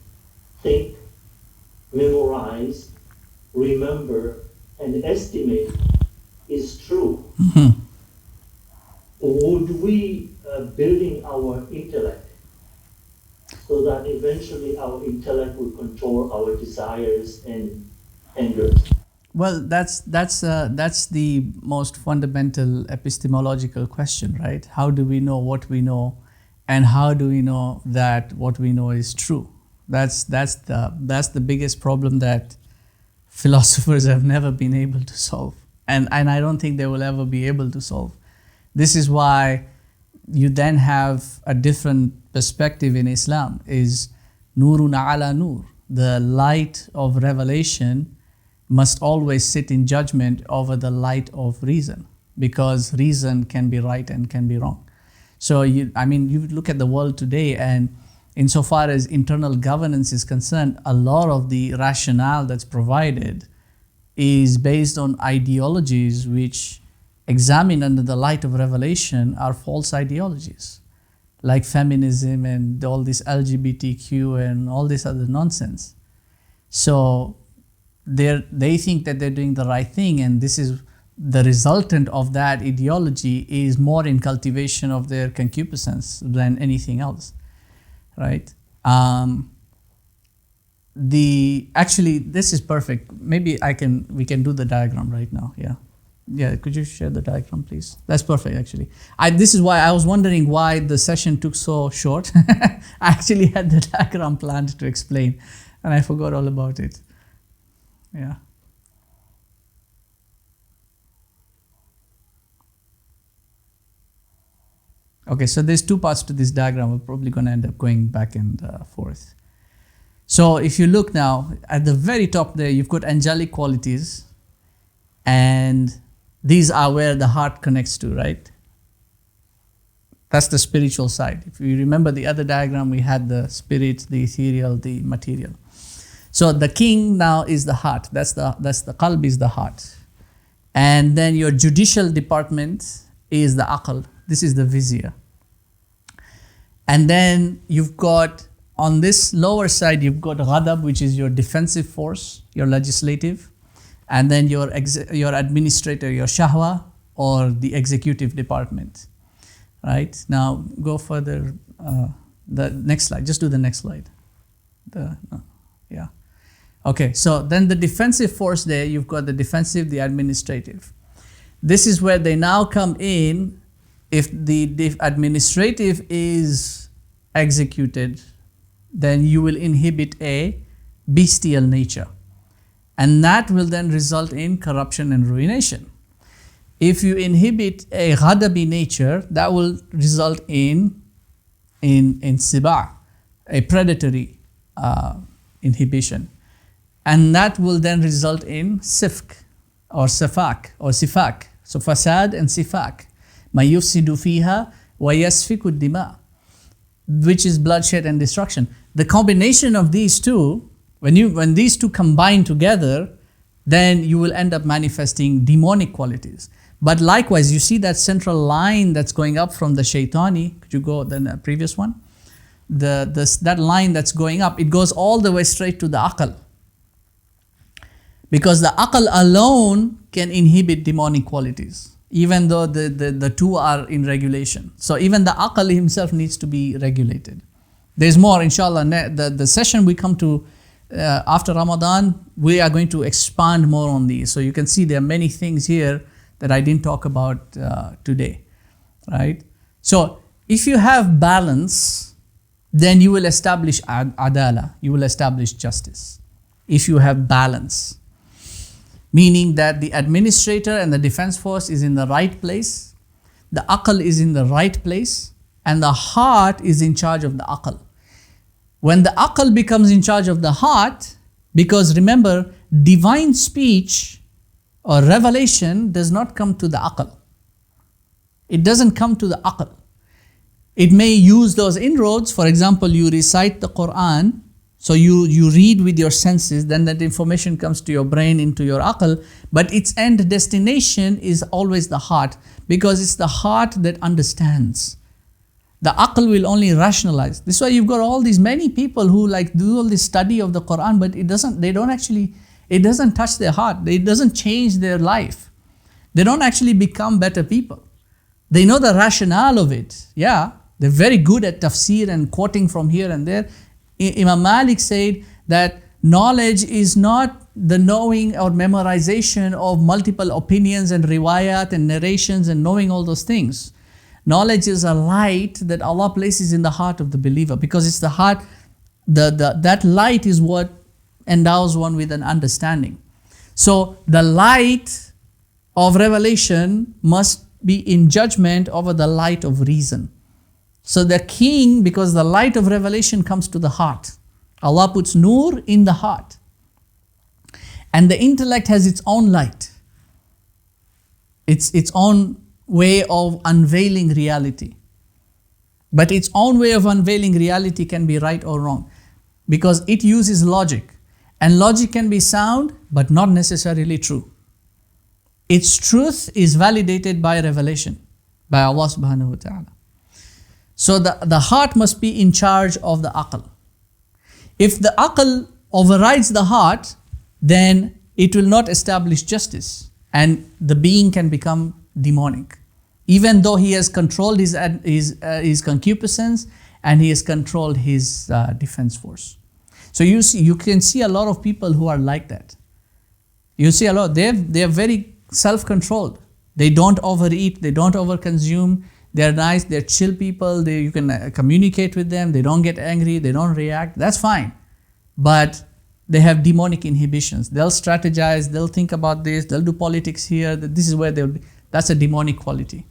think, memorize, remember, and estimate is true? Mm-hmm. Would we building our intellect so that eventually our intellect will control our desires and anger? Well, that's the most fundamental epistemological question, right? How do we know what we know, and how do we know that what we know is true? That's the biggest problem that philosophers have never been able to solve, and I don't think they will ever be able to solve. This is why you then have a different perspective in Islam, is nurun ala nur. The light of revelation must always sit in judgment over the light of reason, because reason can be right and can be wrong. So you look at the world today, and insofar as internal governance is concerned, a lot of the rationale that's provided is based on ideologies which, examined under the light of revelation, are false ideologies, like feminism and all this LGBTQ and all this other nonsense. So they think that they're doing the right thing, and this is the resultant of that ideology is more in cultivation of their concupiscence than anything else, right? This is perfect. Maybe we can do the diagram right now. Yeah, could you share the diagram, please? That's perfect, actually. This is why I was wondering why the session took so short. I actually had the diagram planned to explain, and I forgot all about it. Yeah. Okay, so there's two parts to this diagram. We're probably going to end up going back and forth. So if you look now, at the very top there, you've got angelic qualities, and these are where the heart connects to, right? That's the spiritual side. If you remember the other diagram, we had the spirit, the ethereal, the material. So the king now is the heart. That's the qalb, is the heart. And then your judicial department is the aql. This is the vizier. And then you've got, on this lower side, you've got ghadab, which is your defensive force, your legislative. And then your administrator, your shahwa, or the executive department. Right? Now go further, the next slide. Just do the next slide. Yeah. Okay, so then the defensive force there, you've got the defensive, the administrative. This is where they now come in. If the administrative is executed, then you will inhibit a bestial nature. And that will then result in corruption and ruination. If you inhibit a ghadabi nature, that will result in siba', a predatory inhibition. And that will then result in sifk or sifak or sifak. So fasad and sifak. Ma yufsidu fiha wa yasfiku dima, which is bloodshed and destruction. The combination of these two, when these two combine together, then you will end up manifesting demonic qualities. But likewise, you see that central line that's going up from the shaitani. Could you go then the previous one? That line that's going up, it goes all the way straight to the aql. Because the aql alone can inhibit demonic qualities, even though the two are in regulation. So even the aql himself needs to be regulated. There's more, inshallah. The session we come to after Ramadan, we are going to expand more on these. So you can see there are many things here that I didn't talk about today, right? So if you have balance, then you will establish adala, you will establish justice. If you have balance, meaning that the administrator and the defense force is in the right place, the aql is in the right place, and the heart is in charge of the aql. When the aql becomes in charge of the heart, because remember, divine speech or revelation does not come to the aql. It doesn't come to the aql. It may use those inroads. For example, you recite the Quran, so you read with your senses, then that information comes to your brain, into your aql, but its end destination is always the heart, because it's the heart that understands. The aql will only rationalize. This is why you've got all these many people who like do all this study of the Quran, but it doesn't touch their heart. It doesn't change their life. They don't actually become better people. They know the rationale of it. Yeah, they're very good at tafsir and quoting from here and there. Imam Malik said that knowledge is not the knowing or memorization of multiple opinions and riwayat and narrations and knowing all those things. Knowledge is a light that Allah places in the heart of the believer, because it's the heart, that light is what endows one with an understanding. So the light of revelation must be in judgment over the light of reason. So the king, because the light of revelation comes to the heart. Allah puts nur in the heart. And the intellect has its own light. Its own way of unveiling reality. But its own way of unveiling reality can be right or wrong, because it uses logic. And logic can be sound, but not necessarily true. Its truth is validated by revelation, by Allah subhanahu wa ta'ala. So the heart must be in charge of the aql. If the aql overrides the heart, then it will not establish justice, and the being can become demonic, even though he has controlled his concupiscence and he has controlled his defense force. So you can see a lot of people who are like that. You see a lot. They are very self-controlled. They don't overeat. They don't overconsume. They're nice. They're chill people. You can communicate with them. They don't get angry. They don't react. That's fine. But they have demonic inhibitions. They'll strategize. They'll think about this. They'll do politics here. This is where they'll be. That's a demonic quality.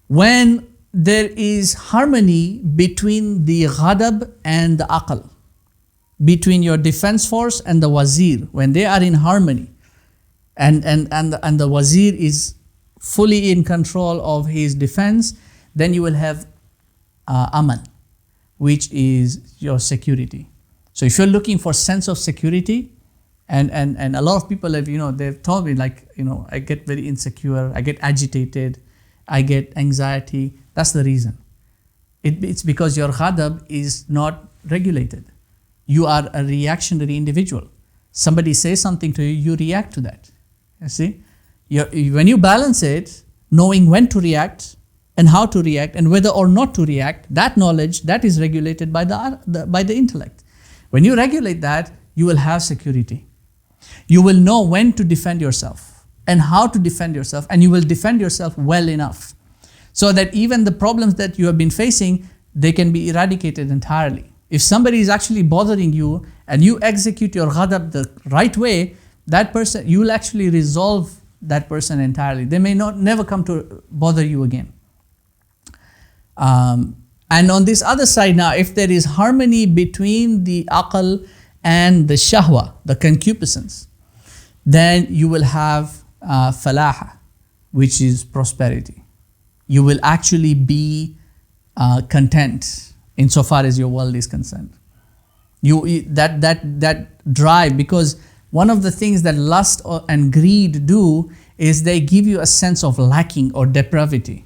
When there is harmony between the ghadab and the aql, between your defense force and the wazir. When they are in harmony, and the wazir is fully in control of his defense, then you will have aman, which is your security. So if you're looking for sense of security, and a lot of people have, they've told me, like, I get very insecure, I get agitated, I get anxiety. That's the reason. It's because your ghadab is not regulated. You are a reactionary individual. Somebody says something to you, you react to that. You see? When you balance it, knowing when to react and how to react and whether or not to react, that knowledge, that is regulated by the intellect. When you regulate that, you will have security. You will know when to defend yourself and how to defend yourself, and you will defend yourself well enough so that even the problems that you have been facing, they can be eradicated entirely. If somebody is actually bothering you and you execute your ghadab the right way, that person, you will actually resolve that person entirely. They may never come to bother you again. And on this other side now, if there is harmony between the aql and the shahwa, the concupiscence, then you will have falaha, which is prosperity. You will actually be content insofar as your world is concerned. That drive, because one of the things that lust and greed do is they give you a sense of lacking or depravity.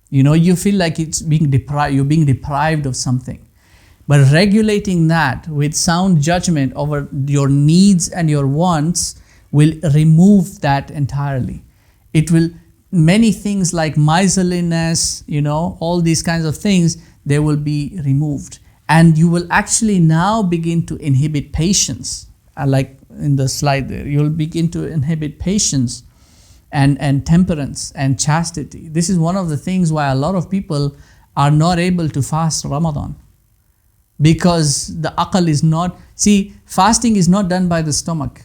You feel like you're being deprived of something. But regulating that with sound judgment over your needs and your wants will remove that entirely. It will, many things like miserliness, all these kinds of things, they will be removed. And you will actually now begin to inhibit patience. Like in the slide there, you'll begin to inhibit patience and temperance and chastity. This is one of the things why a lot of people are not able to fast Ramadan. Because the aql is not, fasting is not done by the stomach.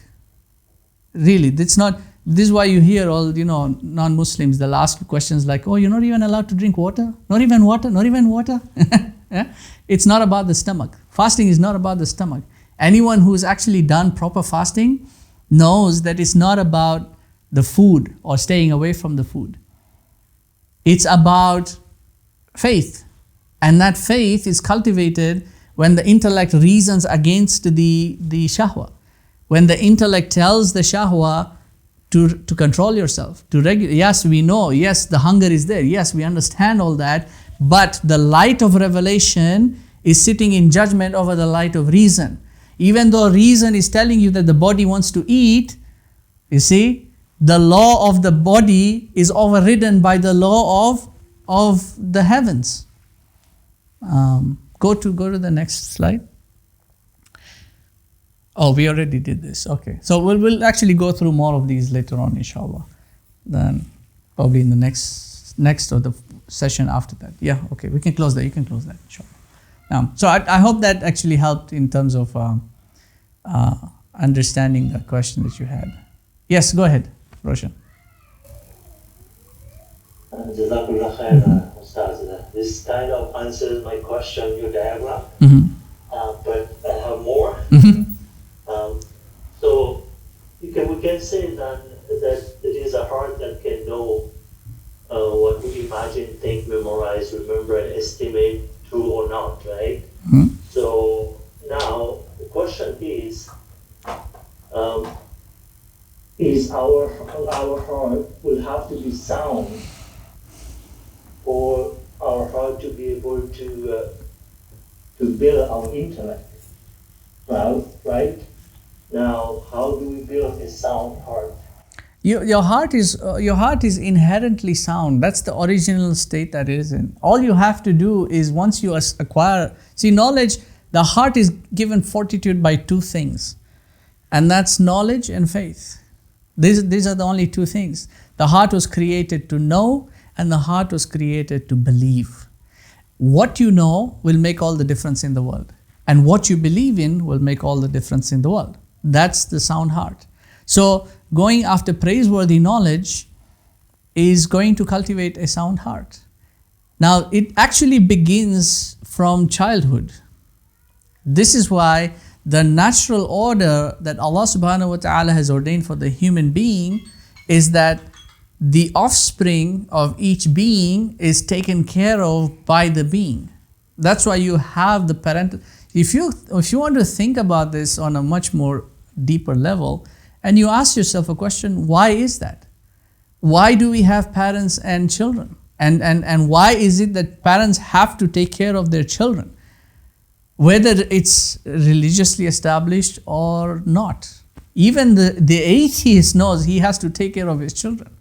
Really, this is why you hear all, non-Muslims, they'll ask questions like, oh, you're not even allowed to drink water? Not even water? Not even water? Yeah? It's not about the stomach. Fasting is not about the stomach. Anyone who's actually done proper fasting knows that it's not about the food or staying away from the food. It's about faith. And that faith is cultivated when the intellect reasons against the shahwa. When the intellect tells the shahwa to control yourself, to regulate. Yes, we know, yes, the hunger is there. Yes, we understand all that. But the light of revelation is sitting in judgment over the light of reason. Even though reason is telling you that the body wants to eat, you see, the law of the body is overridden by the law of the heavens. Go to the next slide. Oh, we already did this. Okay, so we'll actually go through more of these later on, inshallah. Then probably in the next or the session after that. Yeah, okay, we can close that. You can close that, inshallah. So I hope that actually helped in terms of understanding the question that you had. Yes, go ahead, Roshan. Jazakallah khair, Ustaz. This kind of answers my question, your diagram. But I have more. So we can say that it is a heart that can know what we imagine, think, memorize, remember, and estimate true or not, right? So now the question is our heart will have to be sound for our heart to be able to build our intellect. Well, right? Now, how do we build a sound heart? Your heart is inherently sound. That's the original state that it is in. All you have to do is once you acquire, knowledge, the heart is given fortitude by two things, and that's knowledge and faith. These are the only two things. The heart was created to know, and the heart was created to believe. What you know will make all the difference in the world, and what you believe in will make all the difference in the world. That's the sound heart. So going after praiseworthy knowledge is going to cultivate a sound heart. Now, it actually begins from childhood. This is why the natural order that Allah subhanahu wa ta'ala has ordained for the human being is that the offspring of each being is taken care of by the being. That's why you have the parental. If you want to think about this on a much more deeper level, and you ask yourself a question, why is that? Why do we have parents and children? And why is it that parents have to take care of their children? Whether it's religiously established or not. Even the atheist knows he has to take care of his children.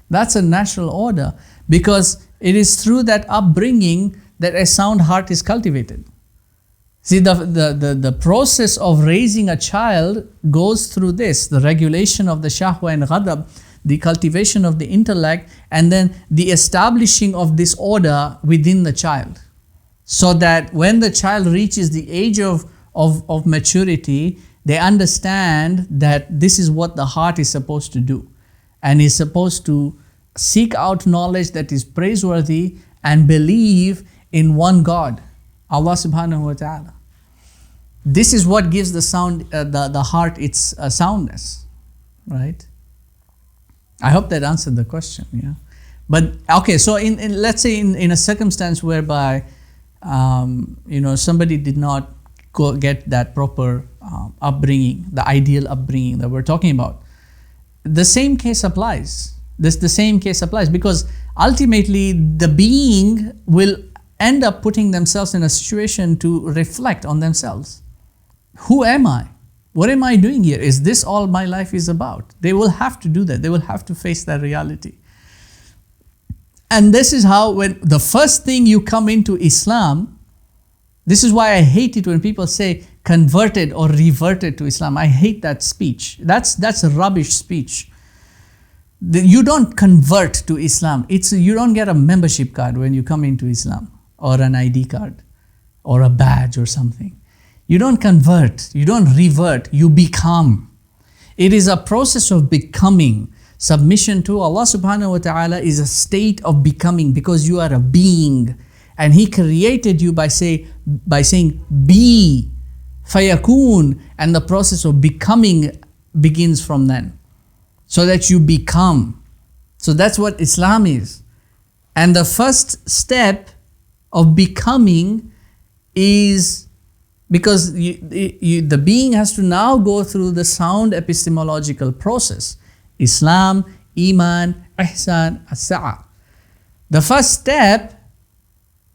That's a natural order, because it is through that upbringing that a sound heart is cultivated. See, the process of raising a child goes through this, the regulation of the shahwa and ghadab, the cultivation of the intellect, and then the establishing of this order within the child. So that when the child reaches the age of maturity, they understand that this is what the heart is supposed to do. And is supposed to seek out knowledge that is praiseworthy and believe in one God, Allah subhanahu wa ta'ala. This is what gives the heart its soundness, right? I hope that answered the question, yeah. But okay, so in let's say in a circumstance whereby somebody did not get that proper upbringing, the ideal upbringing that we're talking about, the same case applies. The same case applies, because ultimately the being will end up putting themselves in a situation to reflect on themselves. Who am I? What am I doing here? Is this all my life is about? They will have to do that. They will have to face that reality. And this is how, when the first thing you come into Islam, this is why I hate it when people say converted or reverted to Islam. I hate that speech. That's a rubbish speech. You don't convert to Islam. You don't get a membership card when you come into Islam, or an ID card, or a badge or something. You don't convert, you don't revert, you become. It is a process of becoming. Submission to Allah subhanahu wa ta'ala is a state of becoming, because you are a being. And He created you by saying, be, fayakun, and the process of becoming begins from then. So that you become. So that's what Islam is. And the first step of becoming is, because the being has to now go through the sound epistemological process. Islam, Iman, Ihsan, As-Sa'a. The first step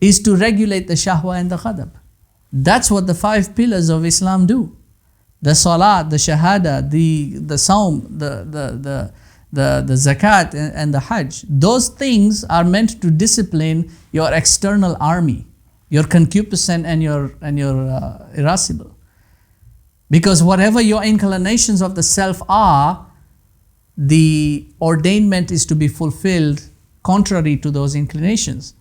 is to regulate the shahwa and the ghadab. That's what the 5 pillars of Islam do. The salat, the shahada, the saum, the zakat and the hajj. Those things are meant to discipline your external army, your concupiscent and your irascible. Because whatever your inclinations of the self are, the ordainment is to be fulfilled contrary to those inclinations.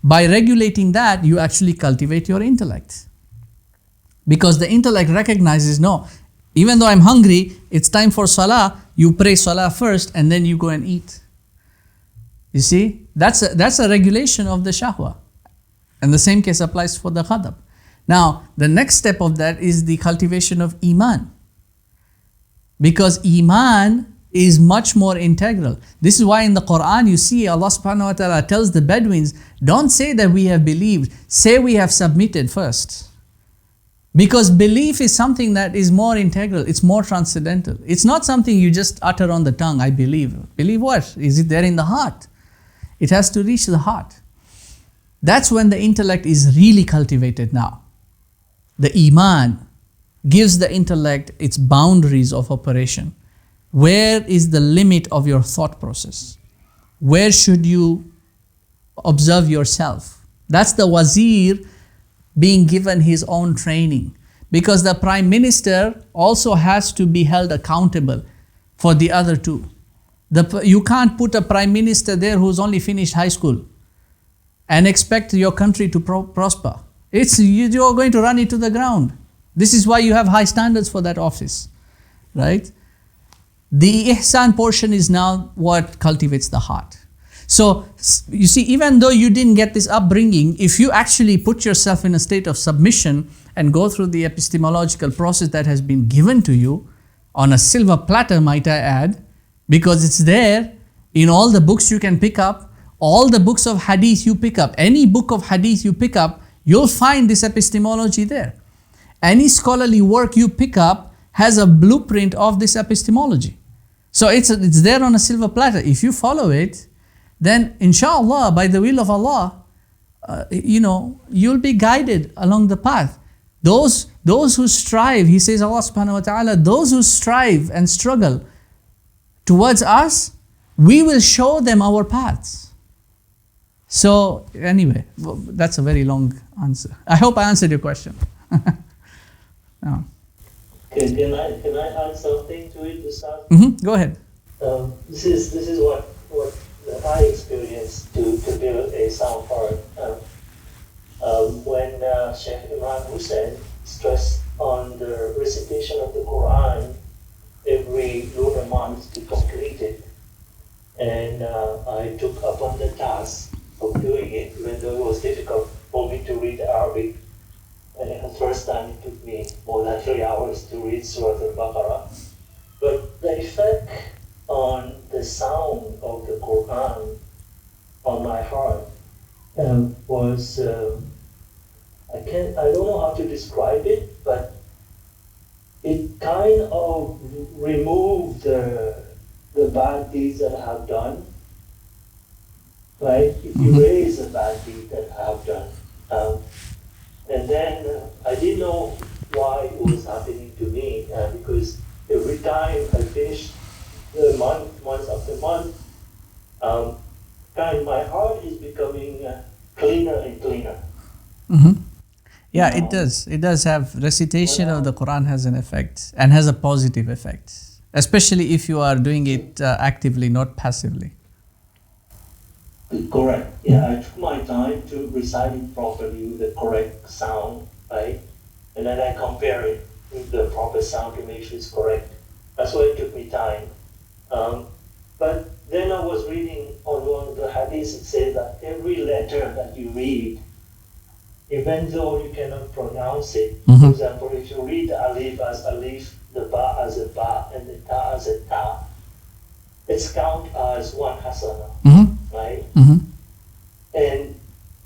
By regulating that, you actually cultivate your intellect. Because the intellect recognizes, no, even though I'm hungry, it's time for salah, you pray salah first and then you go and eat. You see, that's a regulation of the shahwa. And the same case applies for the ghadab. Now, the next step of that is the cultivation of Iman. Because Iman is much more integral. This is why in the Quran you see Allah subhanahu wa ta'ala tells the Bedouins, don't say that we have believed, say we have submitted first. Because belief is something that is more integral, it's more transcendental. It's not something you just utter on the tongue, I believe. Believe what? Is it there in the heart? It has to reach the heart. That's when the intellect is really cultivated now. The Iman gives the intellect its boundaries of operation. Where is the limit of your thought process? Where should you observe yourself? That's the wazir being given his own training. Because the prime minister also has to be held accountable for the other two. You can't put a prime minister there who's only finished high school and expect your country to prosper. You're going to run it to the ground. This is why you have high standards for that office, right? The ihsan portion is now what cultivates the heart. So you see, even though you didn't get this upbringing, if you actually put yourself in a state of submission and go through the epistemological process that has been given to you on a silver platter, might I add, because it's there in all the books you can pick up, all the books of hadith you pick up, any book of hadith you pick up, you'll find this epistemology there. Any scholarly work you pick up has a blueprint of this epistemology. So it's there on a silver platter. If you follow it, then inshallah, by the will of Allah, you'll be guided along the path. Those who strive, he says, Allah subhanahu wa ta'ala, those who strive and struggle towards us, we will show them our paths. So anyway, that's a very long answer. I hope I answered your question. No. Can I add something to it to start? Go ahead. This is what I experienced to build a sound heart. When Sheikh Imran Hussein stressed on the recitation of the Quran every lunar month to complete it, and I took upon the task of doing it, even though it was difficult for me to read Arabic. And the first time it took me more than 3 hours to read Surah Al-Baqarah. But the effect on the sound of the Quran on my heart was, I don't know how to describe it, but it kind of removed the bad deeds that I have done, right? It erased the bad deeds that I have done. And then I didn't know why it was happening to me, because every time I finished the month after month, my heart is becoming cleaner and cleaner. Yeah, it does. It does have recitation of the Quran has an effect and has a positive effect, especially if you are doing it actively, not passively. Correct. Yeah, I took my time to recite it properly with the correct sound, right? And then I compare it with the proper sound to make sure it's correct. That's why it took me time. But then I was reading on one of the hadiths, it says that every letter that you read, even though you cannot pronounce it, for example, if you read the alif as alif, the ba as a ba, and the ta as a ta, it's counted as one hasana, right? And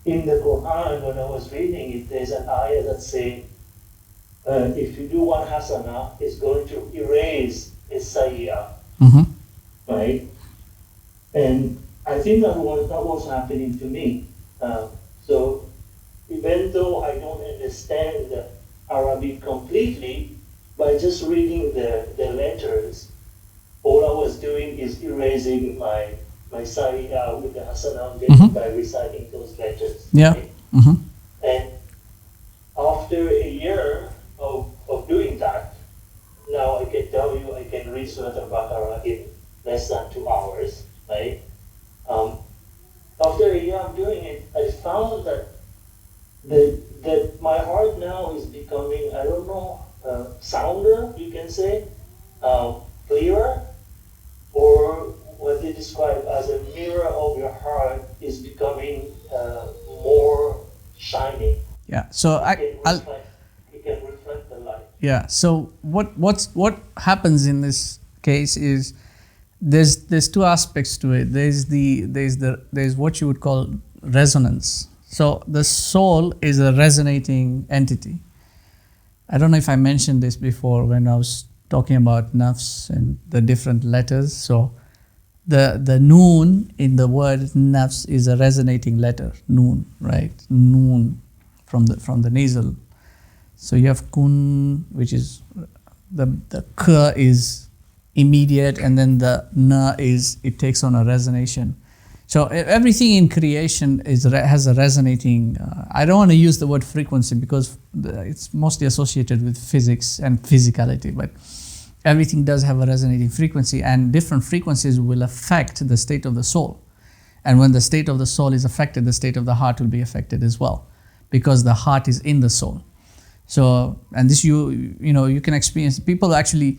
in the Quran, when I was reading it, there's an ayah that says, if you do one hasana, it's going to erase a sayyah, right? And I think that was happening to me. So even though I don't understand Arabic completely, by just reading the letters, all I was doing is erasing my sayyah with the hasana by reciting those letters. Yeah. Right? And after a year of doing that, now I can tell you I can read Surah Al-Baqarah in less than 2 hours, right? After a year of doing it, I found that my heart now is becoming, I don't know, sounder, you can say, clearer, or what they describe as a mirror of your heart is becoming more shining. Yeah. So It can reflect the light. Yeah. So what happens in this case is there's two aspects to it. There's what you would call resonance. So the soul is a resonating entity. I don't know if I mentioned this before when I was talking about nafs and the different letters. So the noon in the word nafs is a resonating letter, noon, right? Noon from the nasal. So you have kun, which is the k is immediate, and then the na is, it takes on a resonation. So everything in creation has a resonating, I don't want to use the word frequency because it's mostly associated with physics and physicality, but everything does have a resonating frequency, and different frequencies will affect the state of the soul. And when the state of the soul is affected, the state of the heart will be affected as well, because the heart is in the soul. So, and this you can experience, people actually,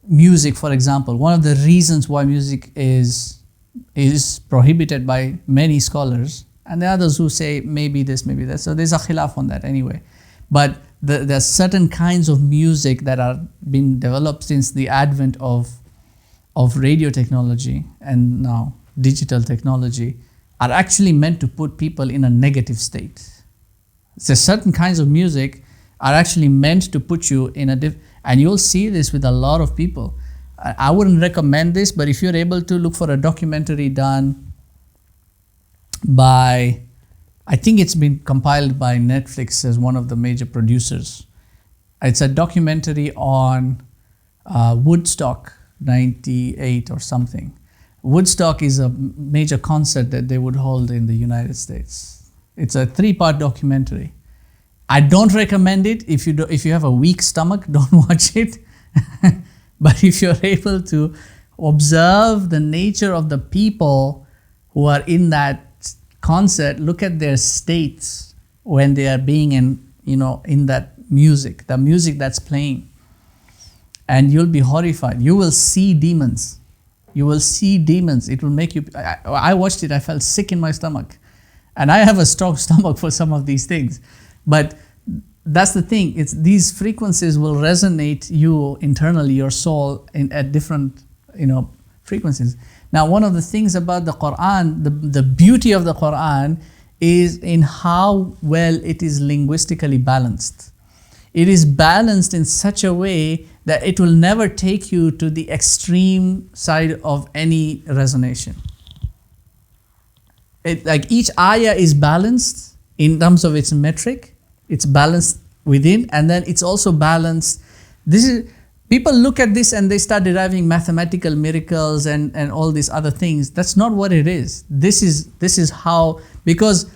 music, for example, one of the reasons why music is is prohibited by many scholars, and there are others who say maybe this, maybe that. So there's a khilaf on that anyway. But there are certain kinds of music that are being developed since the advent of radio technology and now digital technology are actually meant to put people in a negative state. So certain kinds of music are actually meant to put you in a and you'll see this with a lot of people. I wouldn't recommend this, but if you're able to look for a documentary done by, I think it's been compiled by Netflix as one of the major producers. It's a documentary on Woodstock 98 or something. Woodstock is a major concert that they would hold in the United States. It's a 3-part documentary. I don't recommend it. If you have a weak stomach, don't watch it. But if you're able to observe the nature of the people who are in that concert, look at their states when they are being in that music, the music that's playing, and you'll be horrified. You will see demons. You will see demons. It will make you. I watched it. I felt sick in my stomach, and I have a strong stomach for some of these things, but that's the thing. It's these frequencies will resonate you internally, your soul, at different frequencies. Now, one of the things about the Quran, the beauty of the Quran, is in how well it is linguistically balanced. It is balanced in such a way that it will never take you to the extreme side of any resonation. Like each ayah is balanced in terms of its metric. It's balanced within, and then it's also balanced. People look at this and they start deriving mathematical miracles and all these other things. That's not what it is. This is how, because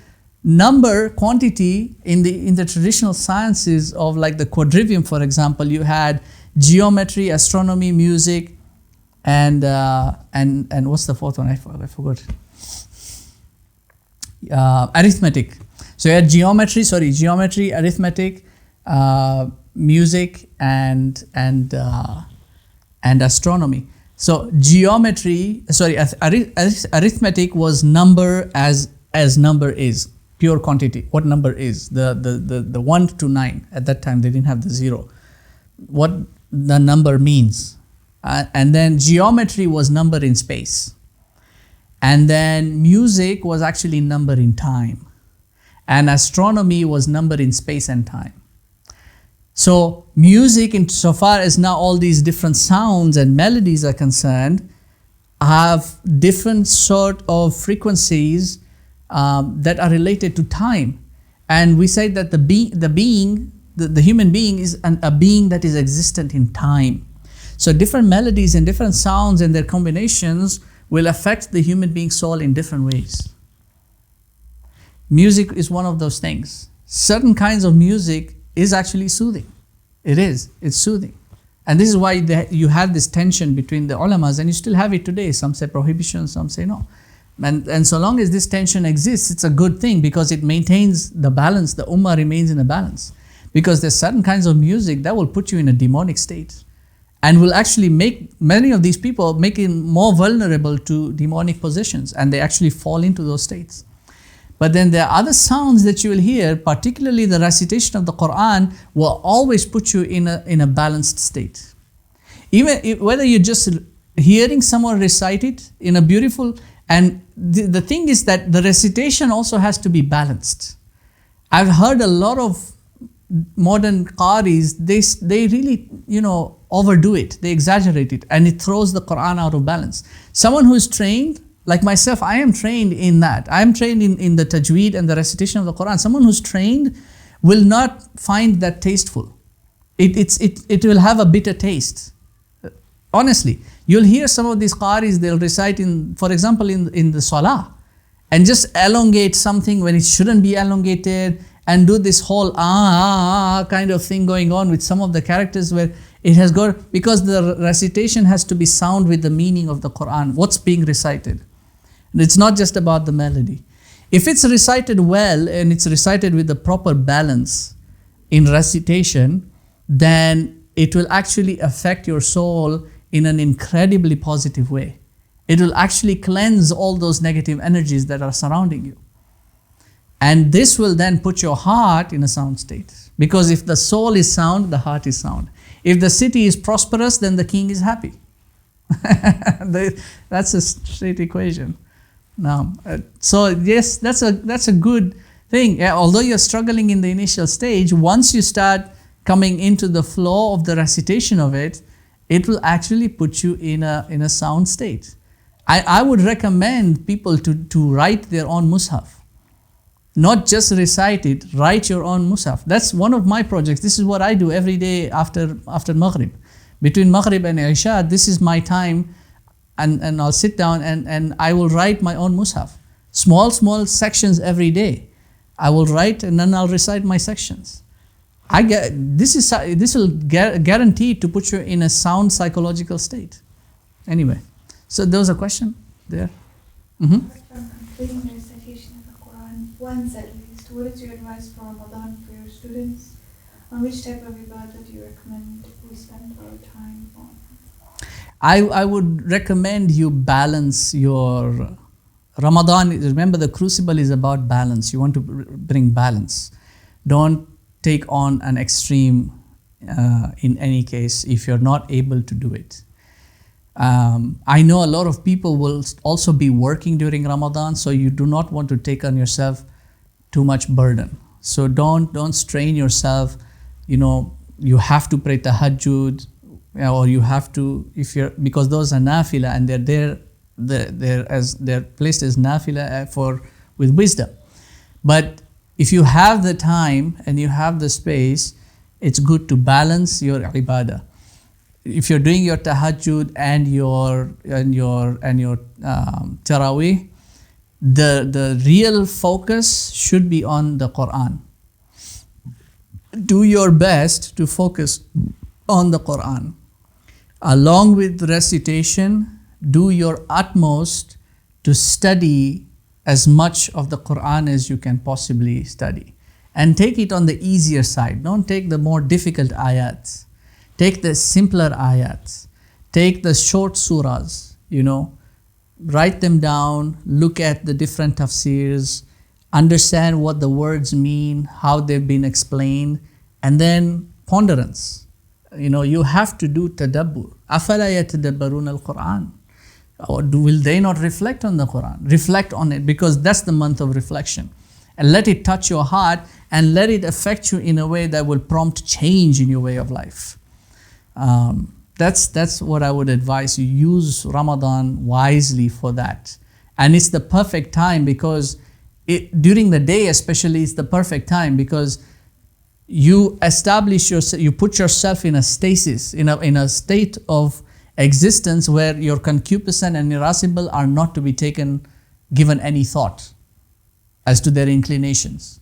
number, quantity in the traditional sciences of like the quadrivium, for example, you had geometry, astronomy, music, and what's the fourth one? I forgot. Arithmetic. So you had geometry, arithmetic, music, and astronomy. So arithmetic was number as number is, pure quantity. What number is the 1 to 9? At that time they didn't have the 0. What the number means, and then geometry was number in space, and then music was actually number in time. And astronomy was numbered in space and time. So music, insofar as now all these different sounds and melodies are concerned, have different sort of frequencies that are related to time. And we say that the human being is a being that is existent in time. So different melodies and different sounds and their combinations will affect the human being's soul in different ways. Music is one of those things. Certain kinds of music is actually soothing. It's soothing. And this is why you have this tension between the ulamas, and you still have it today. Some say prohibition, some say no. And so long as this tension exists, it's a good thing because it maintains the balance. The ummah remains in a balance. Because there's certain kinds of music that will put you in a demonic state and will actually make many of these people more vulnerable to demonic possessions, and they actually fall into those states. But then there are other sounds that you will hear, particularly the recitation of the Quran, will always put you in a balanced state. Even whether you're just hearing someone recite it in a beautiful, and the thing is that the recitation also has to be balanced. I've heard a lot of modern qaris, they really, overdo it, they exaggerate it, and it throws the Quran out of balance. Someone who is trained, like myself, I am trained in that. I am trained in the tajweed and the recitation of the Quran. Someone who's trained will not find that tasteful. It will have a bitter taste. Honestly, you'll hear some of these qaris, they'll recite for example, in the salah, and just elongate something when it shouldn't be elongated, and do this whole kind of thing going on with some of the characters where it has got, because the recitation has to be sound with the meaning of the Quran, what's being recited. And it's not just about the melody. If it's recited well and it's recited with the proper balance in recitation, then it will actually affect your soul in an incredibly positive way. It will actually cleanse all those negative energies that are surrounding you. And this will then put your heart in a sound state. Because if the soul is sound, the heart is sound. If the city is prosperous, then the king is happy. That's a straight equation. Now, so yes, that's a good thing. Yeah, although you're struggling in the initial stage, once you start coming into the flow of the recitation of it, it will actually put you in a sound state. I would recommend people to write their own mushaf. Not just recite it, write your own mushaf. That's one of my projects. This is what I do every day after Maghrib. Between Maghrib and Isha, this is my time, and I'll sit down and I will write my own mushaf. Small sections every day. I will write and then I'll recite my sections. This will guarantee to put you in a sound psychological state. Anyway, so there was a question there. From completing the recitation of the Quran, once at least, what is your advice for Ramadan for your students? On which type of ibadah do you recommend we spend our time on? I would recommend you balance your Ramadan. Remember, the crucible is about balance. You want to bring balance. Don't take on an extreme in any case if you're not able to do it. I know a lot of people will also be working during Ramadan, so you do not want to take on yourself too much burden. So don't strain yourself. You have to pray tahajjud, or you have to, because those are nafila and they're placed as nafila with wisdom. But if you have the time and you have the space, it's good to balance your ibadah. If you're doing your tahajjud and your tarawih, the real focus should be on the Quran. Do your best to focus on the Quran. Along with recitation, do your utmost to study as much of the Quran as you can possibly study. And take it on the easier side. Don't take the more difficult ayats. Take the simpler ayats. Take the short surahs, write them down, look at the different tafsirs, understand what the words mean, how they've been explained, and then ponderance. You have to do tadabbur. أَفَلَا يَتَدَبَّرُونَ الْقُرْآنَ? Or will they not reflect on the Quran? Reflect on it, because that's the month of reflection. And let it touch your heart and let it affect you in a way that will prompt change in your way of life. That's what I would advise you. Use Ramadan wisely for that. And it's the perfect time, because during the day especially, it's the perfect time, because you establish yourself, you put yourself in a stasis, in a state of existence where your concupiscence and irascible are not to be given any thought as to their inclinations.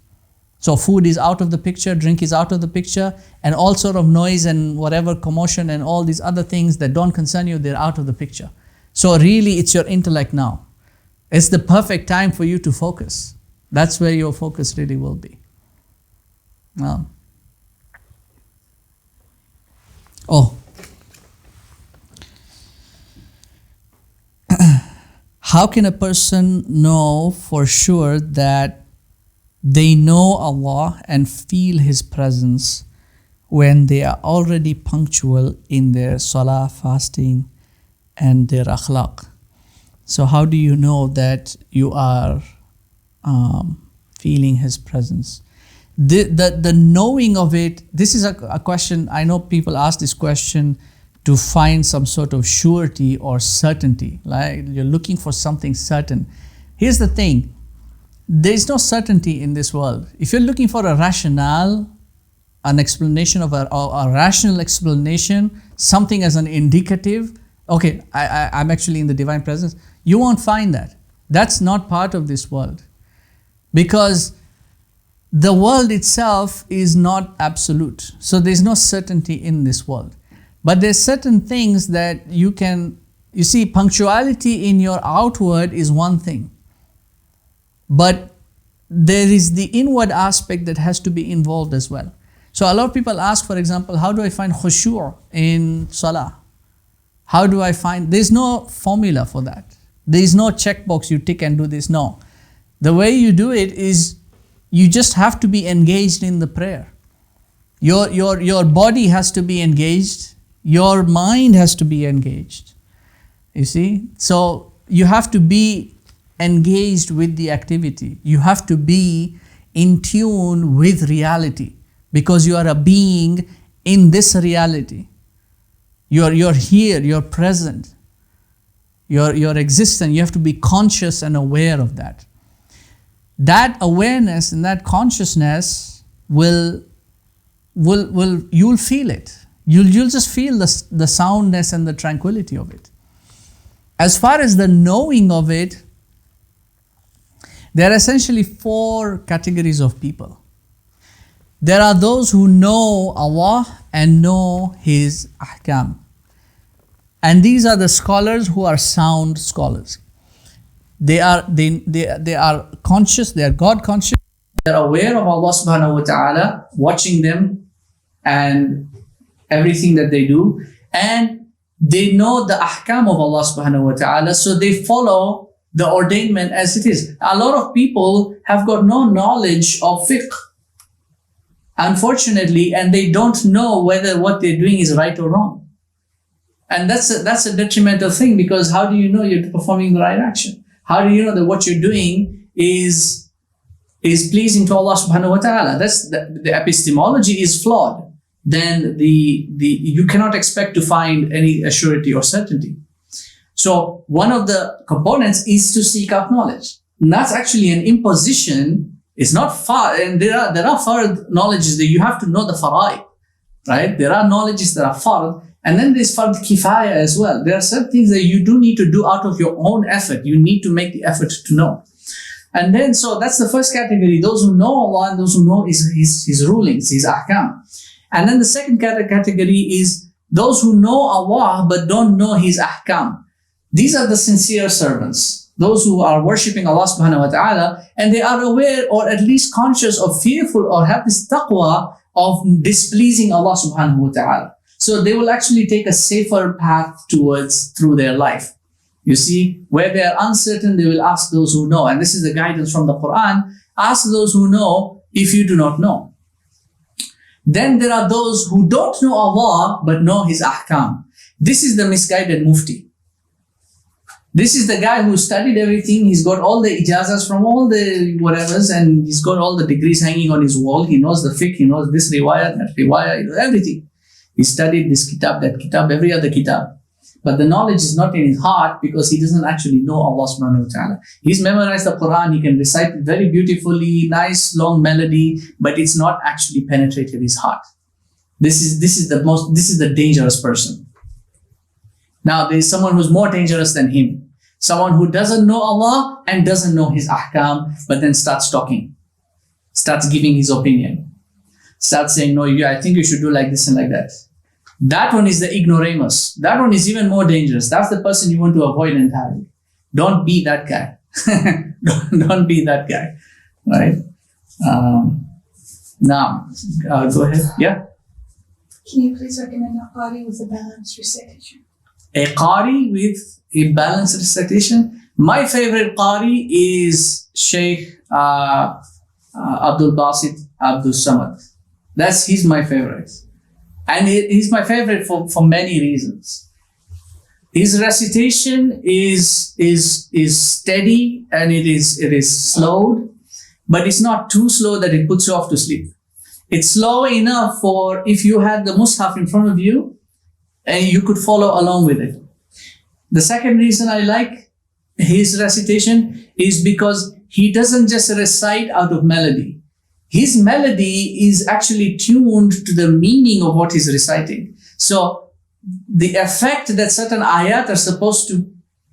So food is out of the picture, drink is out of the picture, and all sort of noise and whatever commotion and all these other things that don't concern you, they're out of the picture. So really it's your intellect now. It's the perfect time for you to focus. That's where your focus really will be. How can a person know for sure that they know Allah and feel His presence when they are already punctual in their salah, fasting, and their akhlaq? So how do you know that you are feeling His presence? The knowing of it, this is a question, I know people ask this question to find some sort of surety or certainty. Like you're looking for something certain. Here's the thing. There is no certainty in this world. If you're looking for a rationale, an explanation of a rational explanation, something as an indicative, okay, I'm actually in the divine presence, you won't find that. That's not part of this world. Because the world itself is not absolute. So there's no certainty in this world. But there's certain things that you see, punctuality in your outward is one thing. But there is the inward aspect that has to be involved as well. So a lot of people ask, for example, how do I find khushu' in salah? How do I find, there's no formula for that. There is no checkbox you tick and do this. No. The way you do it is you just have to be engaged in the prayer. Your body has to be engaged. Your mind has to be engaged. You see? So you have to be engaged with the activity. You have to be in tune with reality because you are a being in this reality. You're here, you're present. You're existent. You have to be conscious and aware of that. That awareness and that consciousness you'll feel it. You'll just feel the soundness and the tranquility of it. As far as the knowing of it, there are essentially 4 categories of people. There are those who know Allah and know His ahkam. And these are the scholars who are sound scholars. They are conscious, they are God conscious, they are aware of Allah subhanahu wa ta'ala, watching them and everything that they do, and they know the ahkam of Allah subhanahu wa ta'ala, so they follow the ordainment as it is. A lot of people have got no knowledge of fiqh, unfortunately, and they don't know whether what they're doing is right or wrong. And that's a detrimental thing, because how do you know you're performing the right action? How do you know that what you're doing is pleasing to Allah subhanahu wa ta'ala? That's the epistemology is flawed. Then you cannot expect to find any assurity or certainty. So one of the components is to seek out knowledge. And that's actually an imposition. It's not far, and there are fard knowledges that you have to know the fara'id, right? There are knowledges that are fard, and then there's fard kifaya as well. There are certain things that you do need to do out of your own effort. You need to make the effort to know. And then, so that's the first category, those who know Allah and those who know His rulings, His ahkam. And then the second category is those who know Allah but don't know His ahkam. These are the sincere servants, those who are worshipping Allah subhanahu wa ta'ala, and they are aware or at least conscious or fearful or have this taqwa of displeasing Allah subhanahu wa ta'ala. So they will actually take a safer path through their life. You see, where they are uncertain, they will ask those who know. And this is the guidance from the Quran. Ask those who know if you do not know. Then there are those who don't know Allah but know His ahkam. This is the misguided mufti. This is the guy who studied everything. He's got all the ijazas from all the whatevers, and he's got all the degrees hanging on his wall. He knows the fiqh, he knows this riwayah, that riwayah, he knows everything. He studied this kitab, that kitab, every other kitab. But the knowledge is not in his heart because he doesn't actually know Allah subhanahu wa ta'ala. He's memorized the Quran, he can recite it very beautifully, nice long melody, but it's not actually penetrated his heart. This is the dangerous person. Now there is someone who's more dangerous than him. Someone who doesn't know Allah and doesn't know His ahkam, but then starts talking, starts giving his opinion, starts saying, no, I think you should do like this and like that. That one is the ignoramus. That one is even more dangerous. That's the person you want to avoid entirely. Don't be that guy. don't be that guy, right? Now, go ahead. Yeah? Can you please recommend a qari with a balanced recitation? A qari with a balanced recitation. My favorite qari is Sheikh Abdul Basit Abdul Samad. He's my favorite. And he's my favorite for many reasons. His recitation is steady and it is slowed, but it's not too slow that it puts you off to sleep. It's slow enough for if you had the mushaf in front of you and you could follow along with it. The second reason I like his recitation is because he doesn't just recite out of melody. His melody is actually tuned to the meaning of what he's reciting. So the effect that certain ayat are supposed to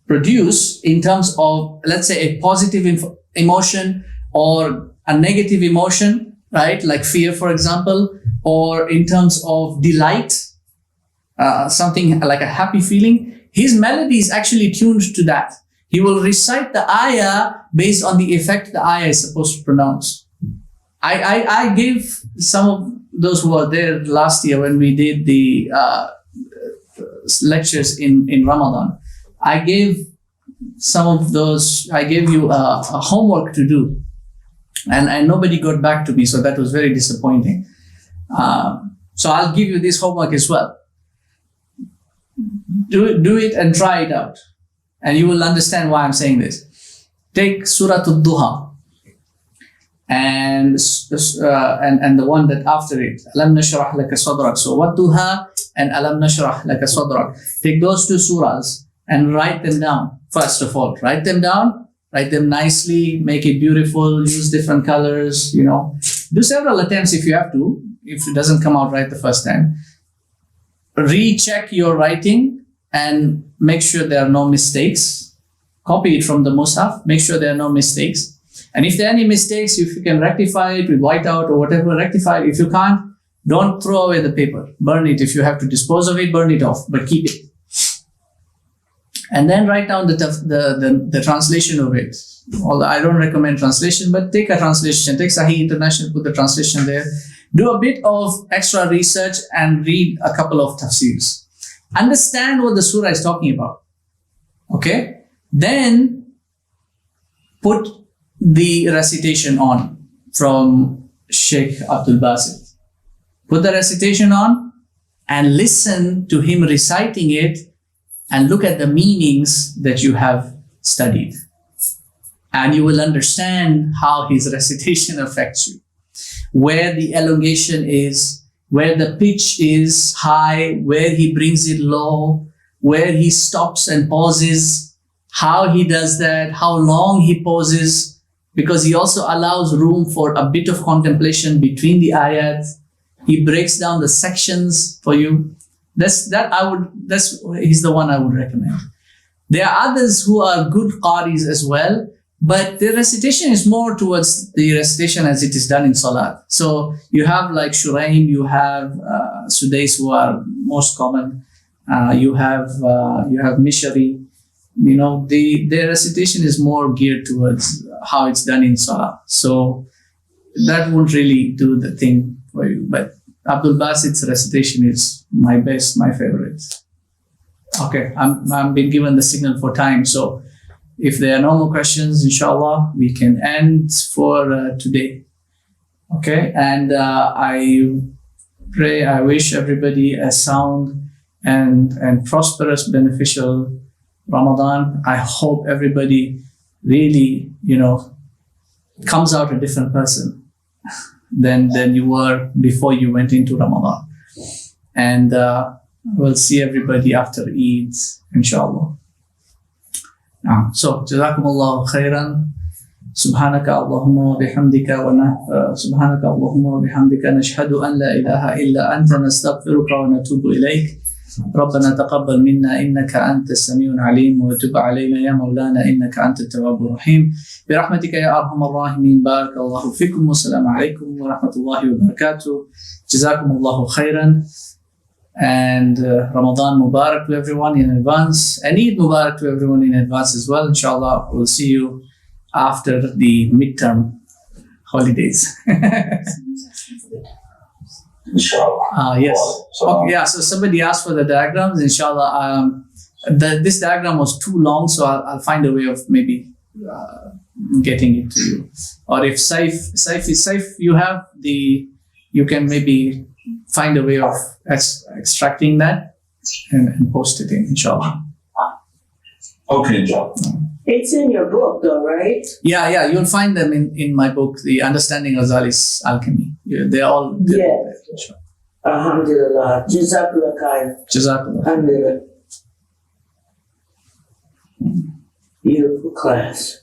produce in terms of, let's say, a positive emotion or a negative emotion, right? Like fear, for example, or in terms of delight, something like a happy feeling. His melody is actually tuned to that. He will recite the ayah based on the effect the ayah is supposed to pronounce. I gave some of those who were there last year when we did the lectures in Ramadan. I gave some of those, I gave you a homework to do, and nobody got back to me, so that was very disappointing. So I'll give you this homework as well. Do it and try it out, and you will understand why I'm saying this. Take Surah Ad-Duha and the one that after it, Alam Nashrah Laka Sadrak. So Wad-Duha and Alam Nashrah Laka Sadrak. Take those two surahs and write them down. First of all, write them down, write them nicely, make it beautiful, use different colors, do several attempts if you have to, if it doesn't come out right the first time. Recheck your writing and make sure there are no mistakes. Copy it from the Mus'haf, make sure there are no mistakes. And if there are any mistakes, if you can rectify it with whiteout or whatever, rectify it. If you can't, don't throw away the paper. Burn it. If you have to dispose of it, burn it off, but keep it. And then write down the translation of it. Although I don't recommend translation, but take a translation. Take Sahih International, put the translation there. Do a bit of extra research and read a couple of tafsirs. Understand what the surah is talking about. Okay? Then put the recitation on from Sheikh Abdul Basit. Put the recitation on and listen to him reciting it and look at the meanings that you have studied. And you will understand how his recitation affects you. Where the elongation is, where the pitch is high, where he brings it low, where he stops and pauses, how he does that, how long he pauses, because he also allows room for a bit of contemplation between the ayats. He breaks down the sections for you. He's the one I would recommend. There are others who are good qaris as well, but the recitation is more towards the recitation as it is done in Salat. So you have like Shuraim, you have Sudais who are most common. You have Mishari. The recitation is more geared towards how it's done in Salah. So that won't really do the thing for you. But Abdul Basit's recitation is my best, my favorite. Okay, I'm being given the signal for time. So if there are no more questions, inshallah, we can end for today. Okay, and I wish everybody a sound and prosperous, beneficial Ramadan. I hope everybody really, comes out a different person than you were before you went into Ramadan. And we'll see everybody after Eid, inshallah. So, Jazakumullahu khairan. سبحانك اللهم وبحمدك سبحانك اللهم وبحمدك نشهد أن لا إله إلا أنت نستغفرك ونتوب إليك ربنا تقبل منا إنك أنت السميع العليم وتب علينا يا مولانا إنك أنت التواب الرحيم برحمتك يا أرحم الراحمين بارك الله فيكم والسلام عليكم ورحمة الله وبركاته جزاكم الله خيرا. And Ramadan Mubarak to everyone in advance, and Eid Mubarak to everyone in advance as well. Inshallah, we'll see you after the midterm holidays. Inshallah. Yes. Okay, yeah, so somebody asked for the diagrams. Inshallah, this diagram was too long, so I'll find a way of maybe getting it to you. Or if Saif you have you can maybe find a way of extracting that and post it in, inshallah. Okay, inshallah. It's in your book though, right? Yeah, you'll find them in my book, The Understanding Ghazali's Alchemy. Yeah, they're all there, inshallah. Alhamdulillah. Jazakallah khair. Jazakallah. Alhamdulillah. Beautiful class.